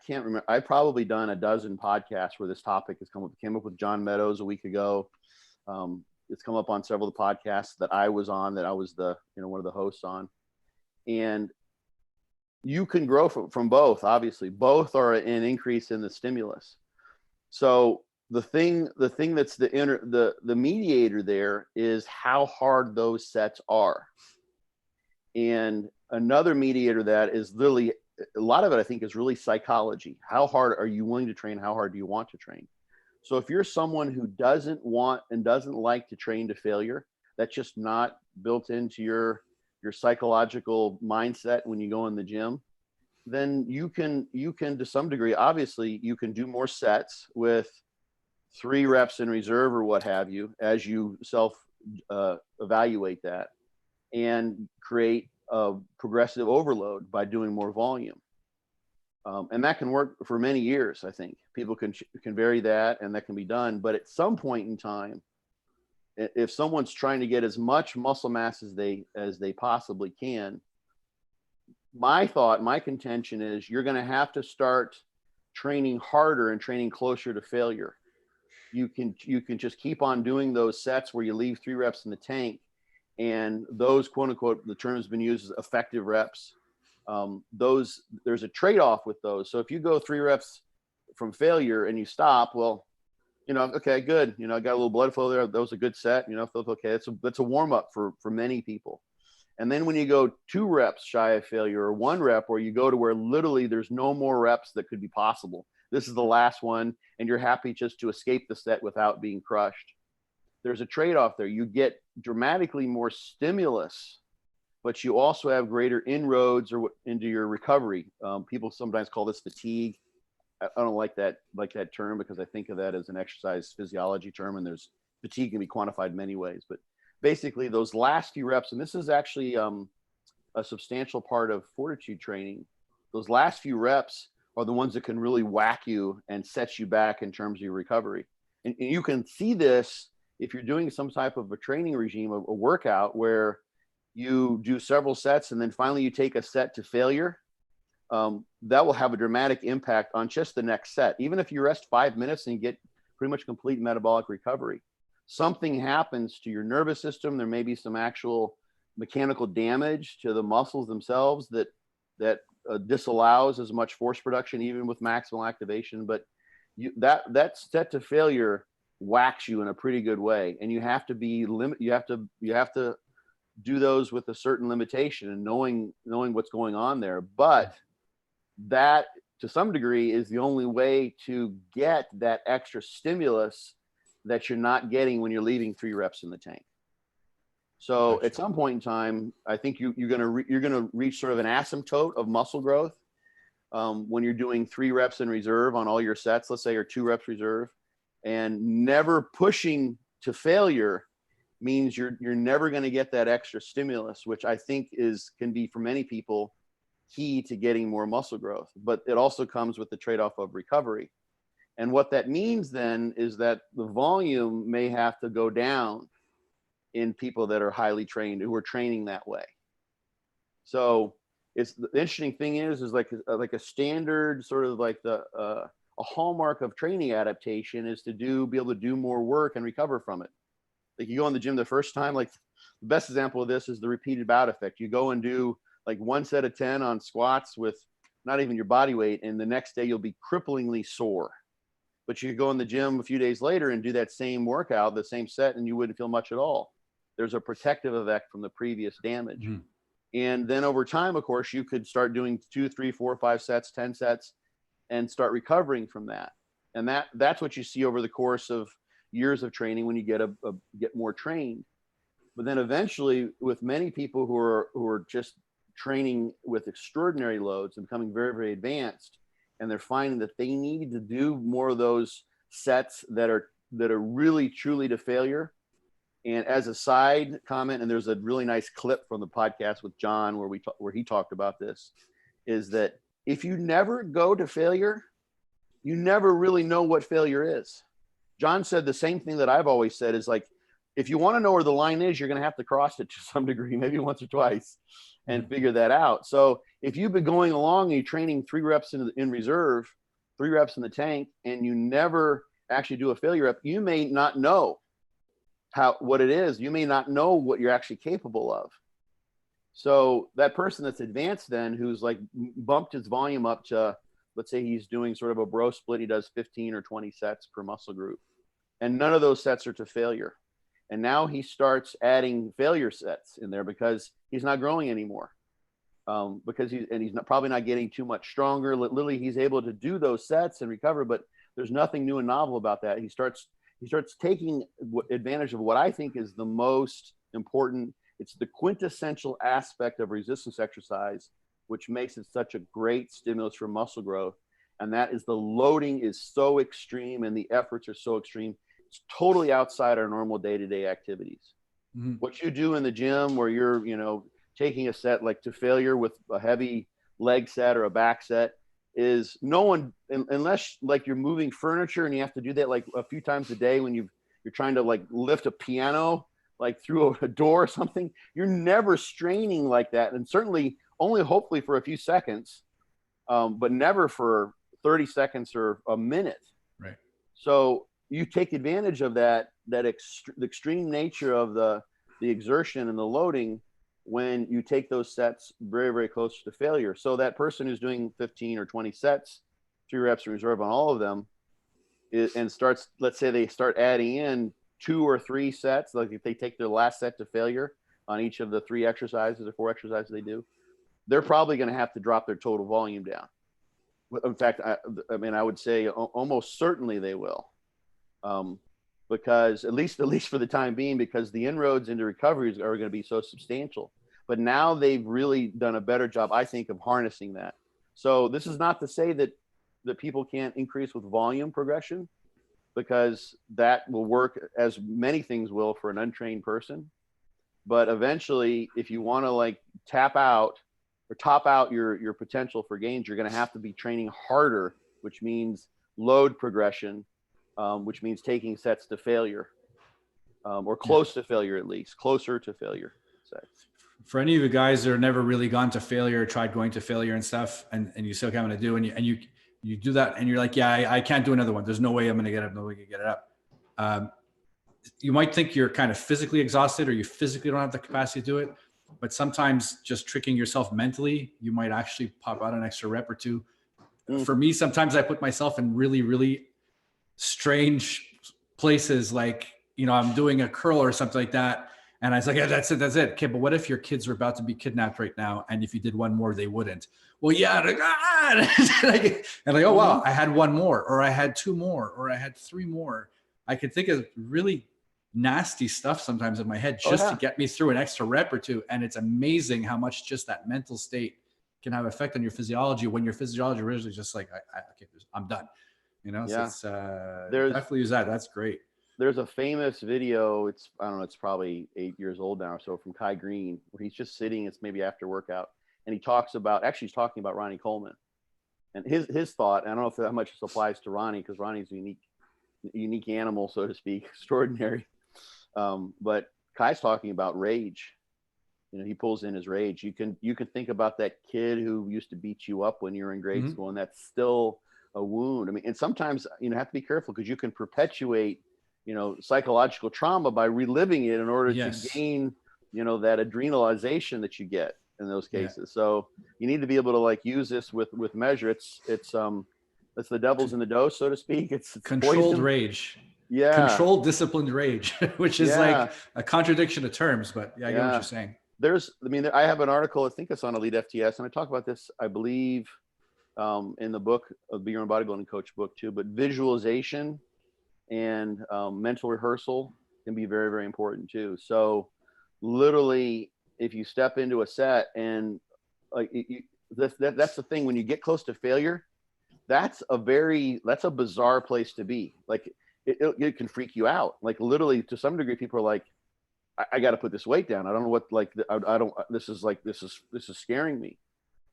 can't remember, I've probably done a dozen podcasts where this topic has came up with John Meadows a week ago. It's come up on several of the podcasts that I was on, that I was one of the hosts on. And you can grow from both. Obviously, both are an increase in the stimulus. So the thing that's the mediator there is how hard those sets are. And another mediator that is literally, a lot of it I think is really psychology. How hard are you willing to train? How hard do you want to train? So if you're someone who doesn't want and doesn't like to train to failure, that's just not built into your psychological mindset when you go in the gym, then you can to some degree, obviously you can do more sets with 3 reps in reserve or what have you, as you self evaluate that, and create a progressive overload by doing more volume. And that can work for many years. I think people can vary that, and that can be done. But at some point in time, if someone's trying to get as much muscle mass as they possibly can, my contention is you're going to have to start training harder and training closer to failure. You can just keep on doing those sets where you leave 3 reps in the tank, and those quote unquote, the term has been used as effective reps. There's a trade-off with those. So if you go 3 reps from failure and you stop, well, okay, good. I got a little blood flow there. That was a good set. Felt okay. That's a warm up for many people. And then when you go 2 reps shy of failure, or 1 rep, where you go to where literally there's no more reps that could be possible. This is the last one, and you're happy just to escape the set without being crushed. There's a trade-off there. You get dramatically more stimulus, but you also have greater inroads into your recovery. People sometimes call this fatigue. I don't like that term, because I think of that as an exercise physiology term, and there's fatigue can be quantified many ways. But basically, those last few reps, and this is actually a substantial part of fortitude training, those last few reps are the ones that can really whack you and set you back in terms of your recovery. And you can see this if you're doing some type of a training regime, a workout where you do several sets and then finally you take a set to failure. That will have a dramatic impact on just the next set. Even if you rest 5 minutes and you get pretty much complete metabolic recovery, something happens to your nervous system. There may be some actual mechanical damage to the muscles themselves that disallows as much force production, even with maximal activation. But that set to failure whacks you in a pretty good way, and you have to be you have to do those with a certain limitation and knowing what's going on there. But that, to some degree, is the only way to get that extra stimulus that you're not getting when you're leaving 3 reps in the tank. So gotcha. At some point in time, I think you're gonna reach sort of an asymptote of muscle growth when you're doing 3 reps in reserve on all your sets, let's say, or 2 reps reserve, And never pushing to failure means you're never going to get that extra stimulus, which I think can be for many people key to getting more muscle growth. But it also comes with the trade-off of recovery. And what that means then is that the volume may have to go down in people that are highly trained, who are training that way. So the interesting thing is like a standard sort of like a hallmark of training adaptation is to be able to do more work and recover from it. Like you go in the gym the first time, like the best example of this is the repeated bout effect. You go and do like 1 set of 10 on squats with not even your body weight, and the next day you'll be cripplingly sore. But you could go in the gym a few days later and do that same workout, the same set, and you wouldn't feel much at all. There's a protective effect from the previous damage. Mm-hmm. And then over time, of course, you could start doing 2, 3, 4, 5 sets, 10 sets, and start recovering from that. And that's what you see over the course of years of training when you get more trained. But then eventually, with many people who are just training with extraordinary loads and becoming very, very advanced, and they're finding that they need to do more of those sets that are really truly to failure. And as a side comment, and there's a really nice clip from the podcast with John where he talked about this, is that if you never go to failure, you never really know what failure is. John said the same thing that I've always said is like, if you want to know where the line is, you're going to have to cross it to some degree, maybe once or twice, and figure that out. So if you've been going along and you're training 3 reps in reserve, 3 reps in the tank, and you never actually do a failure rep, you may not know what it is. You may not know what you're actually capable of. So that person that's advanced then, who's like bumped his volume up to, let's say he's doing sort of a bro split, he does 15 or 20 sets per muscle group, and none of those sets are to failure. And now he starts adding failure sets in there because he's not growing anymore. Because he's probably not getting too much stronger. Literally, he's able to do those sets and recover, but there's nothing new and novel about that. He starts taking advantage of what I think is the most important. It's the quintessential aspect of resistance exercise, which makes it such a great stimulus for muscle growth. And that is the loading is so extreme and the efforts are so extreme. It's totally outside our normal day-to-day activities. Mm-hmm. What you do in the gym where you're, taking a set like to failure with a heavy leg set or a back set is no one, unless like you're moving furniture and you have to do that like a few times a day when you're trying to like lift a piano, like through a door or something, you're never straining like that. And certainly only hopefully for a few seconds, but never for 30 seconds or a minute. Right. So you take advantage of the extreme nature of the exertion and the loading when you take those sets very, very close to failure. So that person who's doing 15 or 20 sets, 3 reps in reserve on all of them, and starts, let's say they start adding in 2 or 3 sets, like if they take their last set to failure on each of the 3 exercises or 4 exercises they do, they're probably going to have to drop their total volume down. In fact, I would say almost certainly they will. Because at least for the time being, because the inroads into recoveries are going to be so substantial. But now they've really done a better job, I think, of harnessing that. So this is not to say that people can't increase with volume progression, because that will work as many things will for an untrained person. But eventually, if you want to like top out your potential for gains, you're going to have to be training harder, which means load progression, which means taking sets to failure, or close to failure, at least closer to failure sets. For any of you guys that are never really gone to failure, tried going to failure and stuff, and you still kind of do, and you do that, and you're like, yeah, I can't do another one. There's no way I'm going to get up. No way to get it up. You might think you're kind of physically exhausted, or you physically don't have the capacity to do it. But sometimes just tricking yourself mentally, you might actually pop out an extra rep or 2. For me, sometimes I put myself in really, really strange places, like, I'm doing a curl or something like that. And I was like, yeah, that's it. Okay, but what if your kids were about to be kidnapped right now? And if you did one more, they wouldn't. Well, yeah. And oh, wow, I had 1 more, or I had 2 more, or I had 3 more. I could think of really nasty stuff sometimes in my head just to get me through an extra rep or 2. And it's amazing how much just that mental state can have effect on your physiology when your physiology originally just like, okay, I'm done. you know, so Yeah. it's There's definitely use that. That's great. there's a famous video. It's, I don't know, it's probably 8 years old now or so, from Kai Green, where he's just sitting. It's maybe after workout, and he talks about, actually he's talking about Ronnie Coleman and his thought. And I don't know if that much this applies to Ronnie, because Ronnie's a unique animal, so to speak, extraordinary. But Kai's talking about rage. You know, he pulls in his rage. You can think about that kid who used to beat you up when you were in grade school, and that's still a wound. I mean, and sometimes, you know, have to be careful, because you can perpetuate, you know, psychological trauma by reliving it in order to gain, you know, that adrenalization that you get in those cases. So you need to be able to like use this with measure. It's the devil's in the dose, so to speak. It's controlled poison. rage. Yeah. Controlled, disciplined rage, which is like a contradiction of terms, but I get what you're saying. I have an article, I think it's on Elite FTS, and I talk about this, I believe, in the book of Be Your Own Bodybuilding Coach book too. But visualization and mental rehearsal can be very, very important too. So literally, if you step into a set and like that's the thing, when you get close to failure, that's a bizarre place to be. Like it can freak you out. Like literally, to some degree, people are like, I got to put this weight down. I don't know what, like, I don't, this is scaring me.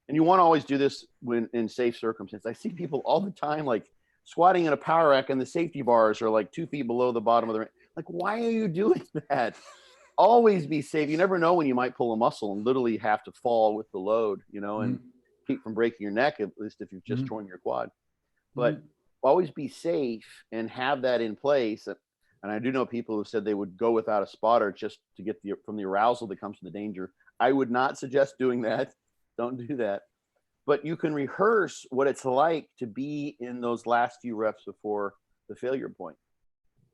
And you want to always do this when in safe circumstances. I see people all the time, like squatting in a power rack and the safety bars are like 2 feet below the bottom of the, like, why are you doing that? Always be safe. You never know when you might pull a muscle and literally have to fall with the load, you know, and keep from breaking your neck, at least if you've just torn your quad. But always be safe and have that in place. And I do know people who said they would go without a spotter just to get from the arousal that comes from the danger. I would not suggest doing that. Don't do that. But you can rehearse what it's like to be in those last few reps before the failure point,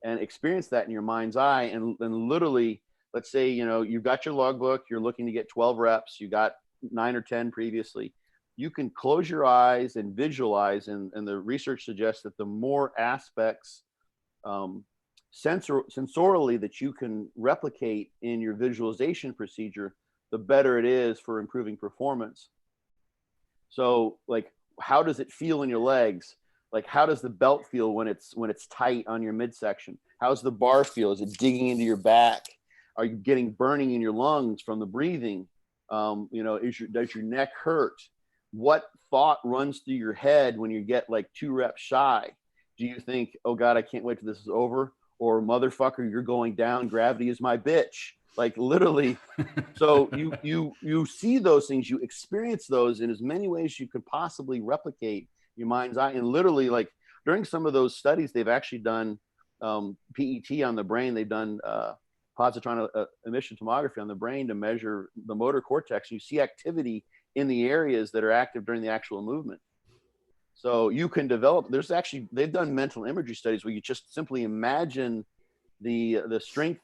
and experience that in your mind's eye. And literally, let's say, you know, you've got your logbook, you're looking to get 12 reps, you got 9 or 10 previously. You can close your eyes and visualize. And the research suggests that the more aspects, sensorially, that you can replicate in your visualization procedure, the better it is for improving performance. So like, how does it feel in your legs? Like, how does the belt feel when it's tight on your midsection? How's the bar feel? Is it digging into your back? Are you getting burning in your lungs from the breathing? You know, does your neck hurt? What thought runs through your head when you get like 2 reps shy? Do you think, oh God, I can't wait till this is over? Or motherfucker, you're going down, gravity is my bitch. Like literally. So you see those things, you experience those in as many ways you could possibly replicate your mind's eye. And literally, like during some of those studies, they've actually done PET on the brain. They've done positron emission tomography on the brain to measure the motor cortex. You see activity in the areas that are active during the actual movement. So you can develop, they've done mental imagery studies where you just simply imagine the strength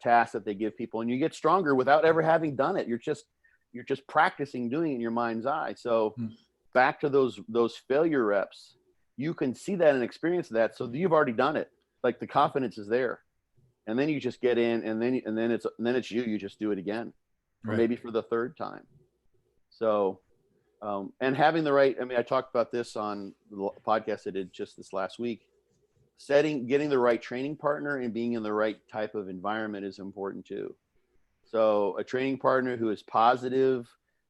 task that they give people, and you get stronger without ever having done it. You're just practicing doing it in your mind's eye. So back to those failure reps, you can see that and experience that. So you've already done it. Like the confidence is there, and then you just get in, and then it's you just do it again, or maybe for the 3rd time. So and having the right, I mean, I talked about this on the podcast I did just this last week. Getting the right training partner and being in the right type of environment is important too. So a training partner who is positive,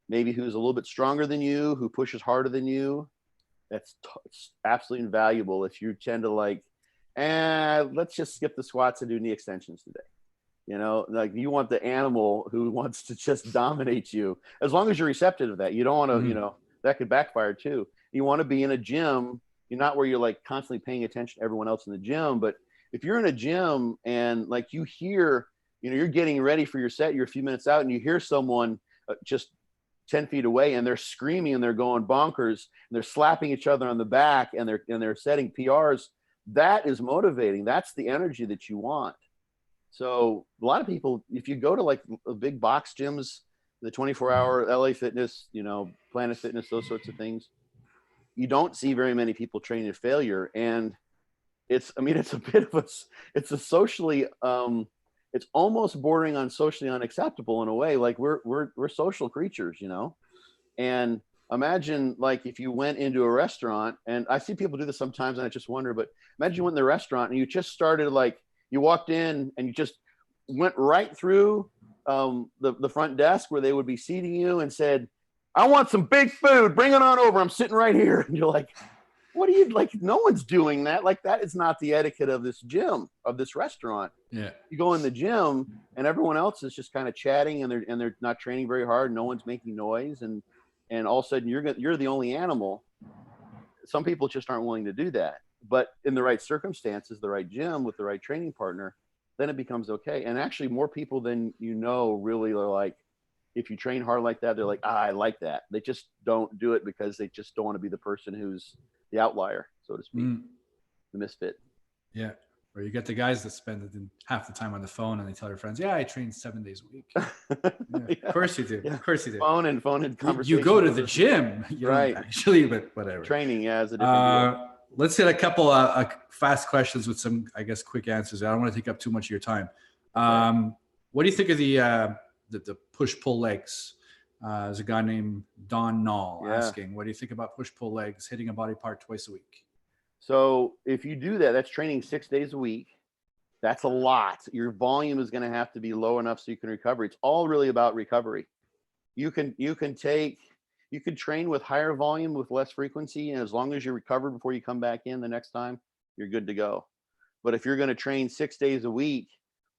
maybe who's a little bit stronger than you, who pushes harder than you, it's absolutely invaluable. If you tend to like, let's just skip the squats and do knee extensions today. You know, like you want the animal who wants to just dominate you, as long as you're receptive to that. You don't want to, you know, that could backfire too. You want to be in a gym. You're not where you're like constantly paying attention to everyone else in the gym. But if you're in a gym and like you hear, you know, you're getting ready for your set, you're a few minutes out and you hear someone just 10 feet away and they're screaming and they're going bonkers and they're slapping each other on the back and they're setting PRs, that is motivating. That's the energy that you want. So a lot of people, if you go to like big box gyms, the 24-hour LA Fitness, you know, Planet Fitness, those sorts of things, you don't see very many people training to failure. And it's a bit of it's a socially, it's almost bordering on socially unacceptable in a way. Like we're social creatures, you know, and imagine like if you went into a restaurant, and I see people do this sometimes and I just wonder, but imagine you went in the restaurant and you just started, like you walked in and you just went right through the front desk where they would be seating you and said, I want some big food, bring it on over, I'm sitting right here. And you're like, what are you, like, no one's doing that. Like, that is not the etiquette of this gym, of this restaurant. Yeah. You go in the gym and everyone else is just kind of chatting, and they're not training very hard. No one's making noise, and all of a sudden you're the only animal. Some people just aren't willing to do that. But in the right circumstances, the right gym with the right training partner, then it becomes okay. And actually, more people than you know really are like, if you train hard like that, they're like, I like that. They just don't do it because they just don't want to be the person who's the outlier, so to speak, the misfit. Yeah. Or you get the guys that spend half the time on the phone and they tell their friends, yeah, I train 7 days a week. Yeah, Yeah. Of course you do. Yeah. Of course you do. Phone and conversation. You go to the gym, right? Actually, but whatever. Training, yeah, is a different deal. Let's get a couple fast questions with some, I guess, quick answers. I don't want to take up too much of your time. Okay. What do you think of the push-pull legs? There's a guy named Don Knoll asking, what do you think about push-pull legs, hitting a body part twice a week? So if you do that, that's training 6 days a week. That's a lot. Your volume is going to have to be low enough so you can recover. It's all really about recovery. You can train with higher volume with less frequency, and as long as you recover before you come back in the next time, you're good to go. But if you're going to train 6 days a week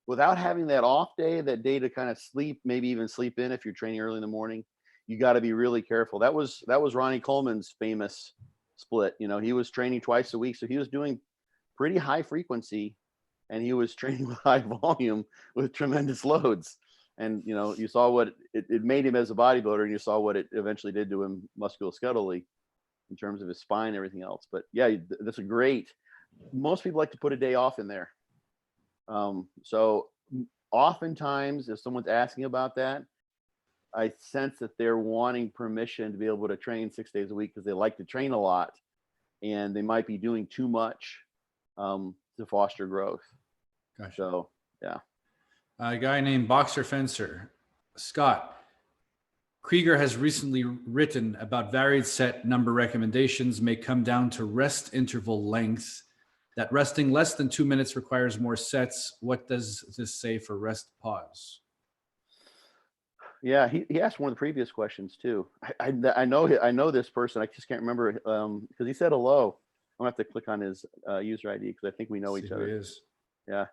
without having that off day, that day to kind of sleep, maybe even sleep in if you're training early in the morning, you got to be really careful. That was Ronnie Coleman's famous split. He was training twice a week, so he was doing pretty high frequency, and he was training with high volume with tremendous loads. And you saw what it made him as a bodybuilder, and you saw what it eventually did to him musculoskeletally in terms of his spine and everything else. But yeah, that's a great. Most people like to put a day off in there. So oftentimes, if someone's asking about that, I sense that they're wanting permission to be able to train 6 days a week because they like to train a lot, and they might be doing too much to foster growth. Gotcha. So yeah. A guy named Boxer Fencer, Scott, Krieger has recently written about varied set number recommendations may come down to rest interval length, that resting less than 2 minutes requires more sets. What does this say for rest pause? Yeah, he asked one of the previous questions too. I know this person. I just can't remember because he said hello. I'm gonna have to click on his user ID because I think we know each other. He is. Yeah.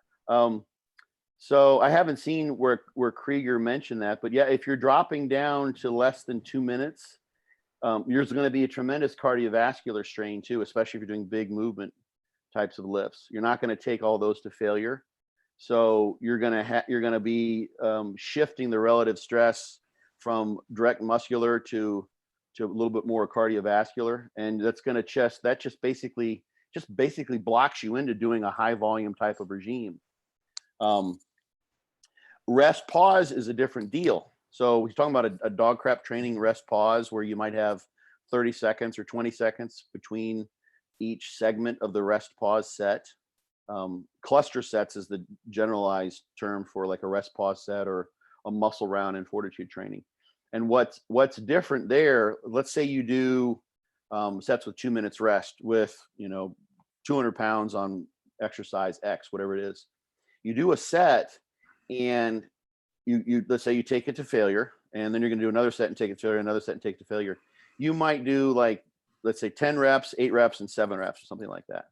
So I haven't seen where Krieger mentioned that, but yeah, if you're dropping down to less than 2 minutes, there's going to be a tremendous cardiovascular strain too, especially if you're doing big movement types of lifts. You're not going to take all those to failure. So you're going to be shifting the relative stress from direct muscular to a little bit more cardiovascular, and that's going to just basically blocks you into doing a high volume type of regime. Rest pause is a different deal. So we're talking about a dog crap training rest pause where you might have 30 seconds or 20 seconds between each segment of the rest pause set. Cluster sets is the generalized term for like a rest pause set or a muscle round in fortitude training. And what's different there, let's say you do sets with 2 minutes rest with 200 pounds on exercise X, whatever it is. You do a set and you let's say you take it to failure, and then you're going to do another set and take it to failure, another set and take it to failure. You might do like, let's say 10 reps, 8 reps, and 7 reps or something like that.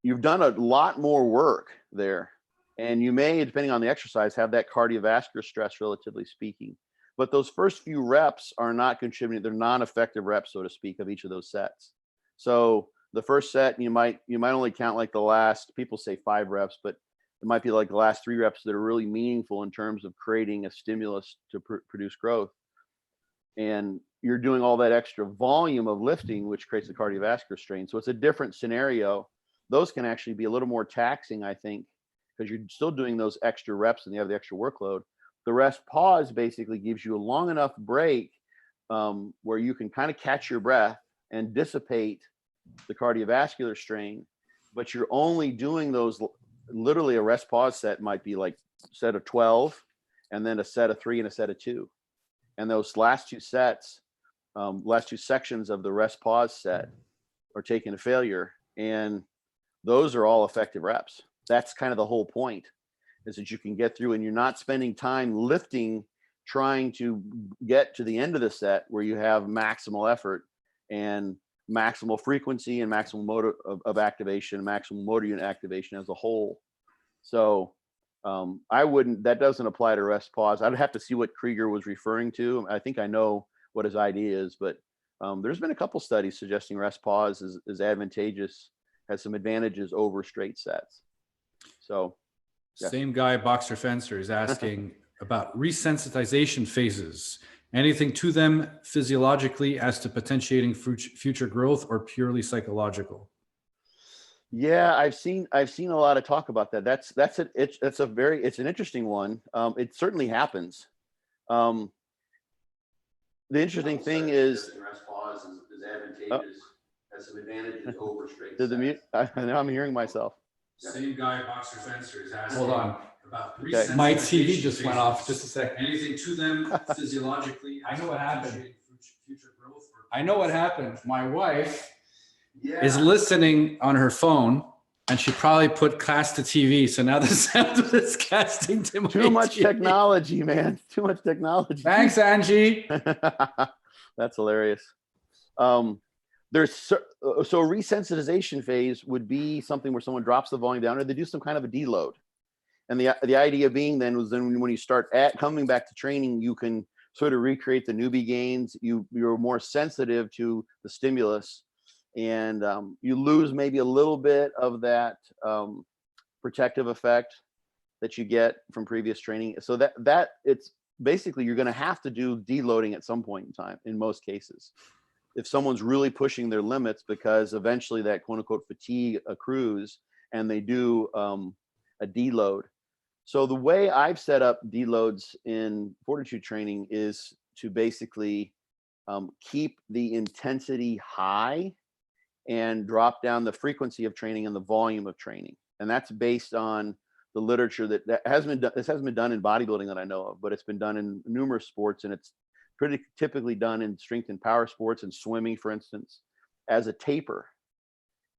You've done a lot more work there, and you may, depending on the exercise, have that cardiovascular stress, relatively speaking. But those first few reps are not contributing. They're non-effective reps, so to speak, of each of those sets. So the first set, you might only count like the last, people say 5 reps, but it might be like the last 3 reps that are really meaningful in terms of creating a stimulus to produce growth. And you're doing all that extra volume of lifting, which creates the cardiovascular strain. So it's a different scenario. Those can actually be a little more taxing, I think, because you're still doing those extra reps and you have the extra workload. The rest pause basically gives you a long enough break where you can kind of catch your breath and dissipate the cardiovascular strain, but you're only doing those. Literally a rest pause set might be like a set of 12 and then a set of 3 and a set of 2. And those last 2 sets, last two sections of the rest pause set are taken to failure. And those are all effective reps. That's kind of the whole point, is that you can get through and you're not spending time lifting, trying to get to the end of the set where you have maximal effort and maximal frequency and maximal motor of activation, maximal motor unit activation as a whole. So that doesn't apply to rest pause. I'd have to see what Krieger was referring to. I think I know what his idea is, but there's been a couple studies suggesting rest pause is advantageous, has some advantages over straight sets. So yeah. Same guy, Boxer Fencer, is asking about resensitization phases. Anything to them physiologically as to potentiating future growth, or purely psychological? Yeah, I've seen a lot of talk about that. It's an interesting one. It certainly happens. The interesting thing is rest pause is advantageous, has some advantages over straight sets. Now I'm hearing myself. Same guy, Boxer Fencer, is asking. Hold on. About My TV just went off. Just a second. Anything to them physiologically? I know what happened. Future growth. I know what happened. My wife is listening on her phone, and she probably put cast to TV. So now the sound of this casting to my Too much TV. technology, man. Too much technology. Thanks, Angie. That's hilarious. So resensitization phase would be something where someone drops the volume down, or they do some kind of a deload. And the idea being then was then when you start coming back to training, you can sort of recreate the newbie gains. You're more sensitive to the stimulus, and you lose maybe a little bit of that protective effect that you get from previous training. So that it's basically, you're going to have to do deloading at some point in time in most cases, if someone's really pushing their limits, because eventually that quote unquote fatigue accrues and they do a deload. So the way I've set up deloads in fortitude training is to basically keep the intensity high and drop down the frequency of training and the volume of training. And that's based on the literature that hasn't been done. This hasn't been done in bodybuilding that I know of, but it's been done in numerous sports, and it's pretty typically done in strength and power sports and swimming, for instance, as a taper.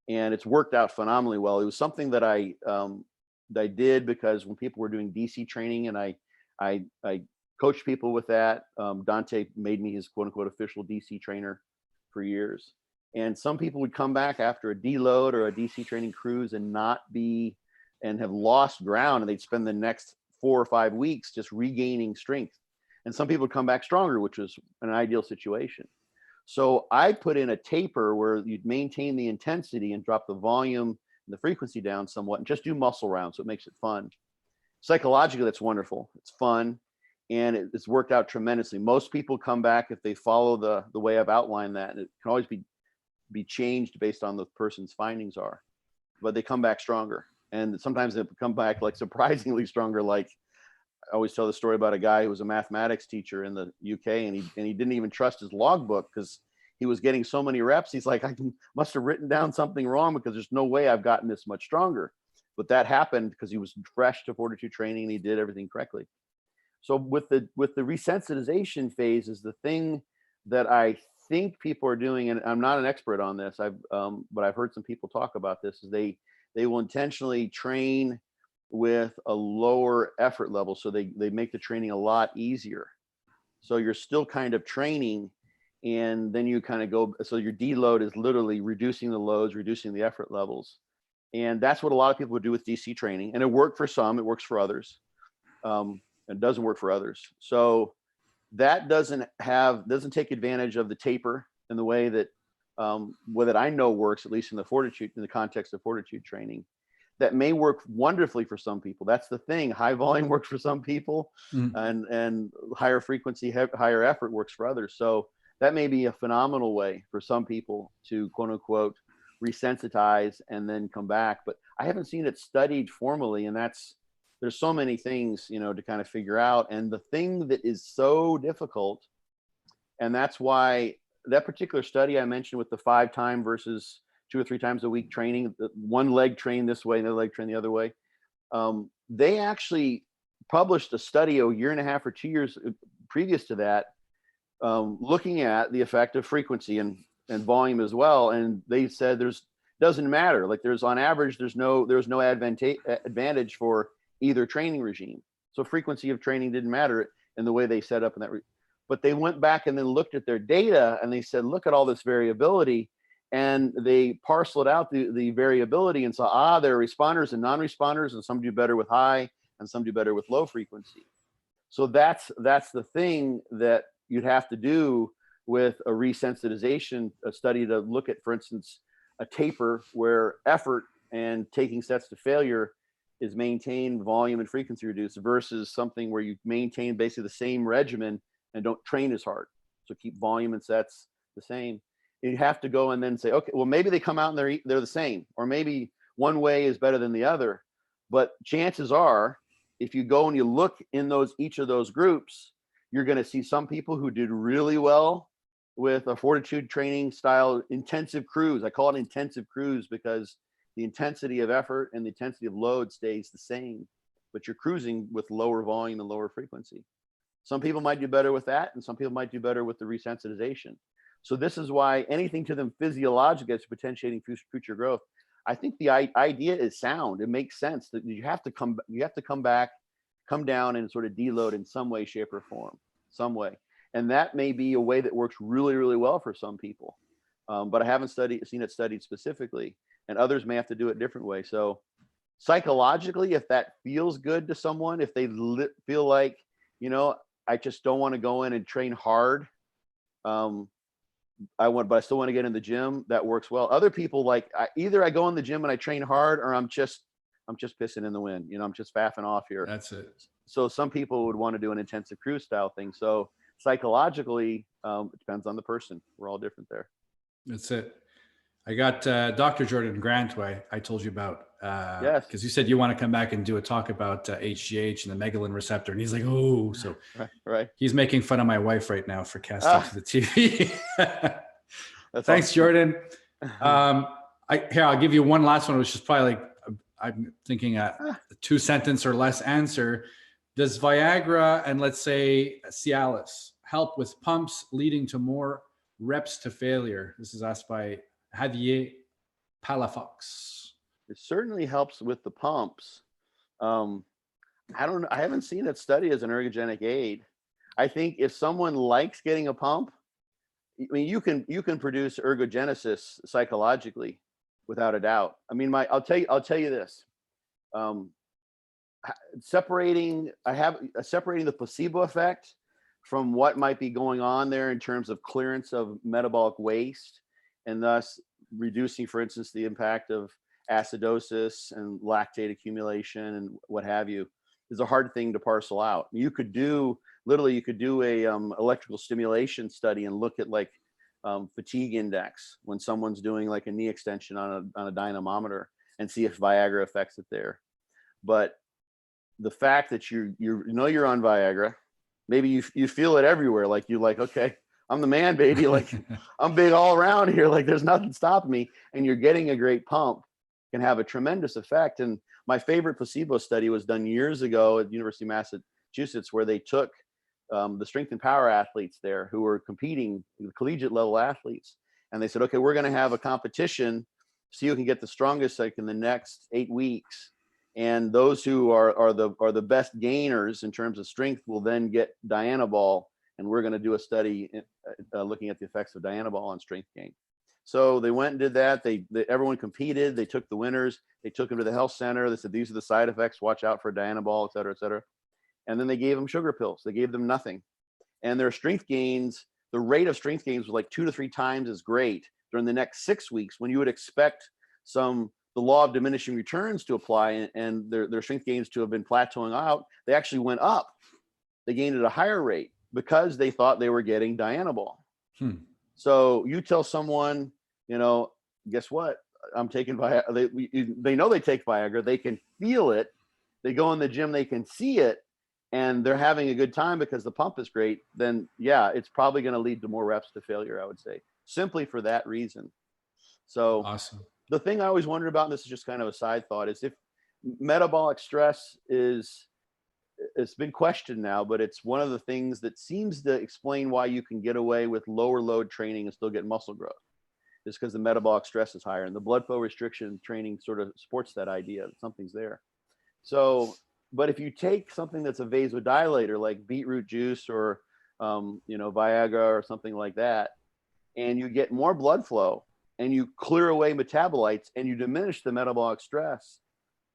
And it's worked out phenomenally well. It was something that I did because when people were doing DC training, and I coached people with that. Dante made me his quote unquote official DC trainer for years. And some people would come back after a deload or a DC training cruise and have lost ground, and they'd spend the next 4 or 5 weeks just regaining strength. And some people would come back stronger, which was an ideal situation. So I put in a taper where you'd maintain the intensity and drop the volume and the frequency down somewhat, and just do muscle rounds. So it makes it fun. Psychologically, that's wonderful. It's fun, and it's worked out tremendously. Most people come back if they follow the way I've outlined that, and it can always be changed based on the person's findings are, but they come back stronger. And sometimes they come back like surprisingly stronger. Like I always tell the story about a guy who was a mathematics teacher in the UK, and he didn't even trust his logbook because he was getting so many reps. He's like, must have written down something wrong, because there's no way I've gotten this much stronger. But that happened because he was fresh to fortitude training and he did everything correctly. So with the resensitization phase is the thing that I think people are doing, and I'm not an expert on this. But I've heard some people talk about this. Is they will intentionally train with a lower effort level, so they make the training a lot easier. So you're still kind of training, and then you kind of go. So your deload is literally reducing the loads, reducing the effort levels, and that's what a lot of people would do with DC training. And it worked for some, it works for others. It doesn't work for others. So that doesn't take advantage of the taper in the way that that I know works, at least in the context of fortitude training. That may work wonderfully for some people. That's the thing. High volume works for some people, and higher frequency, higher effort works for others. So that may be a phenomenal way for some people to quote unquote resensitize and then come back. But I haven't seen it studied formally, and there's so many things, to kind of figure out. And the thing that is so difficult, and that's why that particular study I mentioned with the 5-time versus 2 or 3 times a week training, one leg trained this way, another leg trained the other way. They actually published a study a 1.5 or 2 years previous to that looking at the effect of frequency and volume as well. And they said doesn't matter. Like there's on average, there's no advantage for either training regime. So frequency of training didn't matter in the way they set up in that. But they went back and then looked at their data and they said, look at all this variability. And they parceled out the variability and saw, there are responders and non-responders, and some do better with high and some do better with low frequency. So that's the thing that you'd have to do with a resensitization study to look at, for instance, a taper where effort and taking sets to failure is maintained, volume and frequency reduced, versus something where you maintain basically the same regimen and don't train as hard. So keep volume and sets the same. You have to go and then say, okay, well, maybe they come out and they're the same, or maybe one way is better than the other. But chances are, if you go and you look in each of those groups, you're going to see some people who did really well with a fortitude training style intensive cruise. I call it intensive cruise because the intensity of effort and the intensity of load stays the same, but you're cruising with lower volume and lower frequency. Some people might do better with that, and some people might do better with the resensitization. So this is why anything to them physiological is potentiating future growth. I think the idea is sound. It makes sense that you have to come back, come down and sort of deload in some way, shape, or form, some way. And that may be a way that works really, really well for some people. But I haven't seen it studied specifically, and others may have to do it a different way. So psychologically, if that feels good to someone, if they feel like, I just don't want to go in and train hard, but I still want to get in the gym, that works well. Other people, like either I go in the gym and I train hard, or I'm just pissing in the wind. I'm just faffing off here. That's it. So some people would want to do an intensive cruise style thing. So psychologically, it depends on the person. We're all different there. That's it. I got Dr. Jordan Grant, who I told you about. Yes. Because you said you want to come back and do a talk about HGH and the megalin receptor. And he's like, oh, so right. He's making fun of my wife right now for casting to the TV. Thanks, awesome. Jordan. I'll give you one last one, which is probably like, I'm thinking a 2-sentence or less answer. Does Viagra and let's say Cialis help with pumps leading to more reps to failure? This is asked by Javier Palafox. It certainly helps with the pumps. I haven't seen it studied as an ergogenic aid. I think if someone likes getting a pump, I mean, you can produce ergogenesis psychologically, without a doubt. I mean, I'll tell you this. Separating the placebo effect from what might be going on there in terms of clearance of metabolic waste, and thus reducing, for instance, the impact of acidosis and lactate accumulation and what have you, is a hard thing to parcel out. You could do a electrical stimulation study and look at like fatigue index when someone's doing like a knee extension on a dynamometer and see if Viagra affects it there. But the fact that you're on Viagra, maybe you feel it everywhere, like okay, I'm the man, baby, like I'm big all around here, like there's nothing stopping me, and you're getting a great pump, can have a tremendous effect. And my favorite placebo study was done years ago at the University of Massachusetts, where they took the strength and power athletes there who were competing, collegiate level athletes, and they said, okay, we're going to have a competition, see who can get the strongest like in the next 8 weeks, and those who are the best gainers in terms of strength will then get Dianabol, and we're going to do a study looking at the effects of Dianabol on strength gain. So they went and did that. Everyone competed. They took the winners. They took them to the health center. They said, these are the side effects. Watch out for Dianabol, et cetera, et cetera. And then they gave them sugar pills. They gave them nothing. And their strength gains, the rate of strength gains was like 2 to 3 times as great during the next 6 weeks, when you would expect the law of diminishing returns to apply and their strength gains to have been plateauing out. They actually went up. They gained at a higher rate because they thought they were getting Dianabol. So you tell someone, guess what? I'm taking Viagra. They know they take Viagra. They can feel it. They go in the gym. They can see it, and they're having a good time because the pump is great. Then yeah, it's probably going to lead to more reps to failure, I would say, simply for that reason. So awesome. The thing I always wondered about, and this is just kind of a side thought, is if metabolic stress is it's been questioned now, but it's one of the things that seems to explain why you can get away with lower load training and still get muscle growth. It's because the metabolic stress is higher, and the blood flow restriction training sort of supports that idea that something's there. So, but if you take something that's a vasodilator like beetroot juice or Viagra or something like that, and you get more blood flow and you clear away metabolites and you diminish the metabolic stress,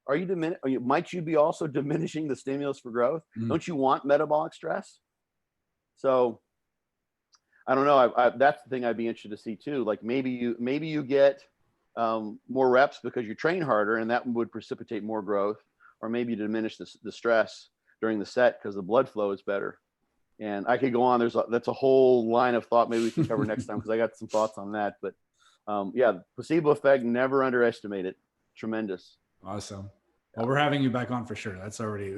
might you be also diminishing the stimulus for growth? Don't you want metabolic stress? So I don't know. That's the thing I'd be interested to see too. Like maybe you get more reps because you train harder, and that would precipitate more growth, or maybe you diminish the stress during the set because the blood flow is better. And I could go on. That's a whole line of thought. Maybe we can cover next time because I got some thoughts on that. But yeah, placebo effect, never underestimate it. Tremendous. Awesome. Well, we're having you back on for sure. That's already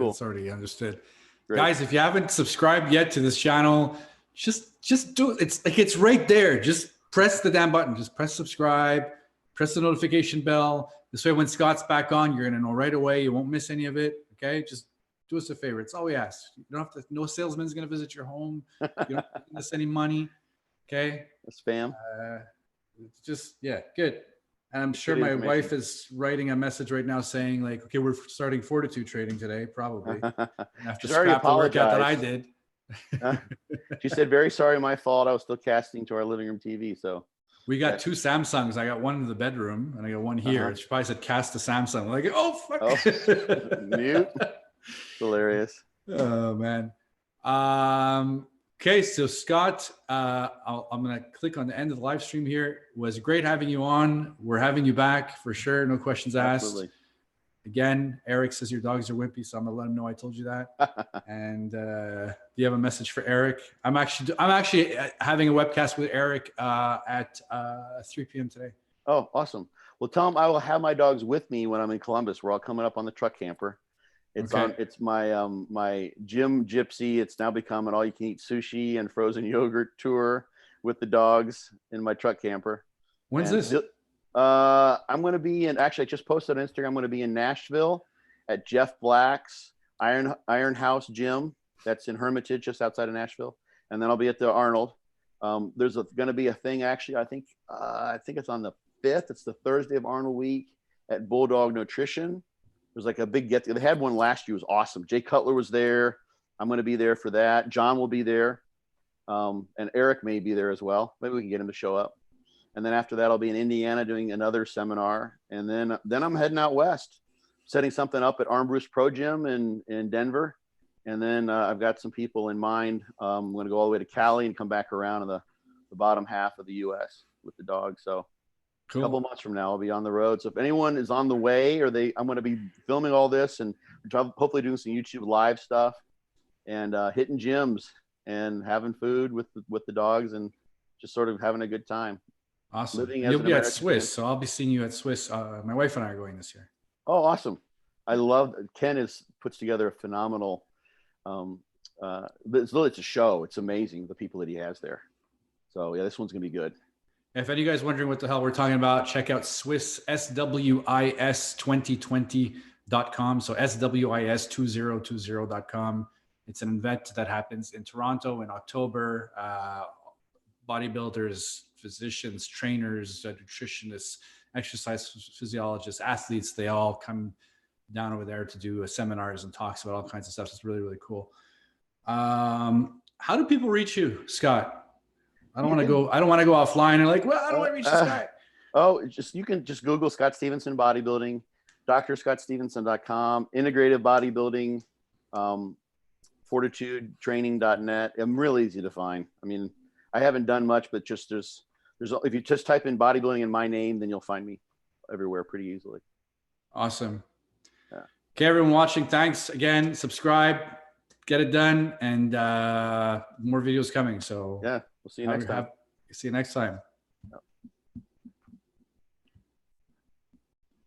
understood. Great. Guys, if you haven't subscribed yet to this channel, just do it. It's right there. Just press the damn button. Just press subscribe, press the notification bell. This way, when Scott's back on, you're going to know right away. You won't miss any of it. Okay. Just do us a favor. It's all we ask. You don't have to, no salesman's going to visit your home. You don't have to give us any money. Okay. Spam. Yeah, good. And I'm sure my wife is writing a message right now saying like, okay, we're starting fortitude training today, probably. After scrap the workout that I did. She said, very sorry, my fault. I was still casting to our living room TV. So we got two Samsungs. I got one in the bedroom and I got one here. She probably said cast to Samsung. Like, oh, fuck. Oh, mute. Hilarious. Oh, man. Okay, so Scott, I'm going to click on the end of the live stream here. It was great having you on. We're having you back for sure. No questions asked. Absolutely. Again, Eric says your dogs are wimpy, so I'm gonna let him know I told you that. And do you have a message for Eric? I'm actually having a webcast with Eric at 3 p.m. today. Oh, awesome. Well, tell him I will have my dogs with me when I'm in Columbus. We're all coming up on the truck camper. It's my my gym gypsy. It's now become an all-you-can-eat sushi and frozen yogurt tour with the dogs in my truck camper. When's this? I'm going to be actually I just posted on Instagram. I'm going to be in Nashville at Jeff Black's Iron House Gym. That's in Hermitage, just outside of Nashville. And then I'll be at the Arnold. There's going to be a thing actually. I think it's on the 5th. It's the Thursday of Arnold week at Bulldog Nutrition. There's like a big get together. They had one last year. It was awesome. Jay Cutler was there. I'm going to be there for that. John will be there. And Eric may be there as well. Maybe we can get him to show up. And then after that, I'll be in Indiana doing another seminar. And then I'm heading out west, setting something up at Armbruster Pro Gym in Denver. And then I've got some people in mind. I'm going to go all the way to Cali and come back around in the bottom half of the U.S. with the dog. So cool. A couple of months from now, I'll be on the road. So if anyone is on the way I'm going to be filming all this and hopefully doing some YouTube live stuff and hitting gyms and having food with the dogs and just sort of having a good time. Awesome. You'll be at Swiss, so I'll be seeing you at Swiss. My wife and I are going this year. Oh, awesome. I love Ken puts together a phenomenal it's a show. It's amazing the people that he has there. So yeah, this one's gonna be good. If any of you guys wondering what the hell we're talking about, check out Swiss SWIS2020.com. So SWIS2020.com. It's an event that happens in Toronto in October. Bodybuilders, physicians, trainers, nutritionists, exercise physiologists, athletes, they all come down over there to do seminars and talks about all kinds of stuff. So it's really, really cool. How do people reach you, Scott? I don't want to go offline and like, well, how do I reach this guy? You can just Google Scott Stevenson bodybuilding, drscottstevenson.com, integrative bodybuilding, fortitudetraining.net. I'm really easy to find. I mean, I haven't done much, but just there's if you just type in bodybuilding in my name, then you'll find me everywhere pretty easily. Awesome. Yeah. Okay, everyone watching, thanks again. Subscribe, get it done, and more videos coming. So yeah, we'll see you next time. See you next time.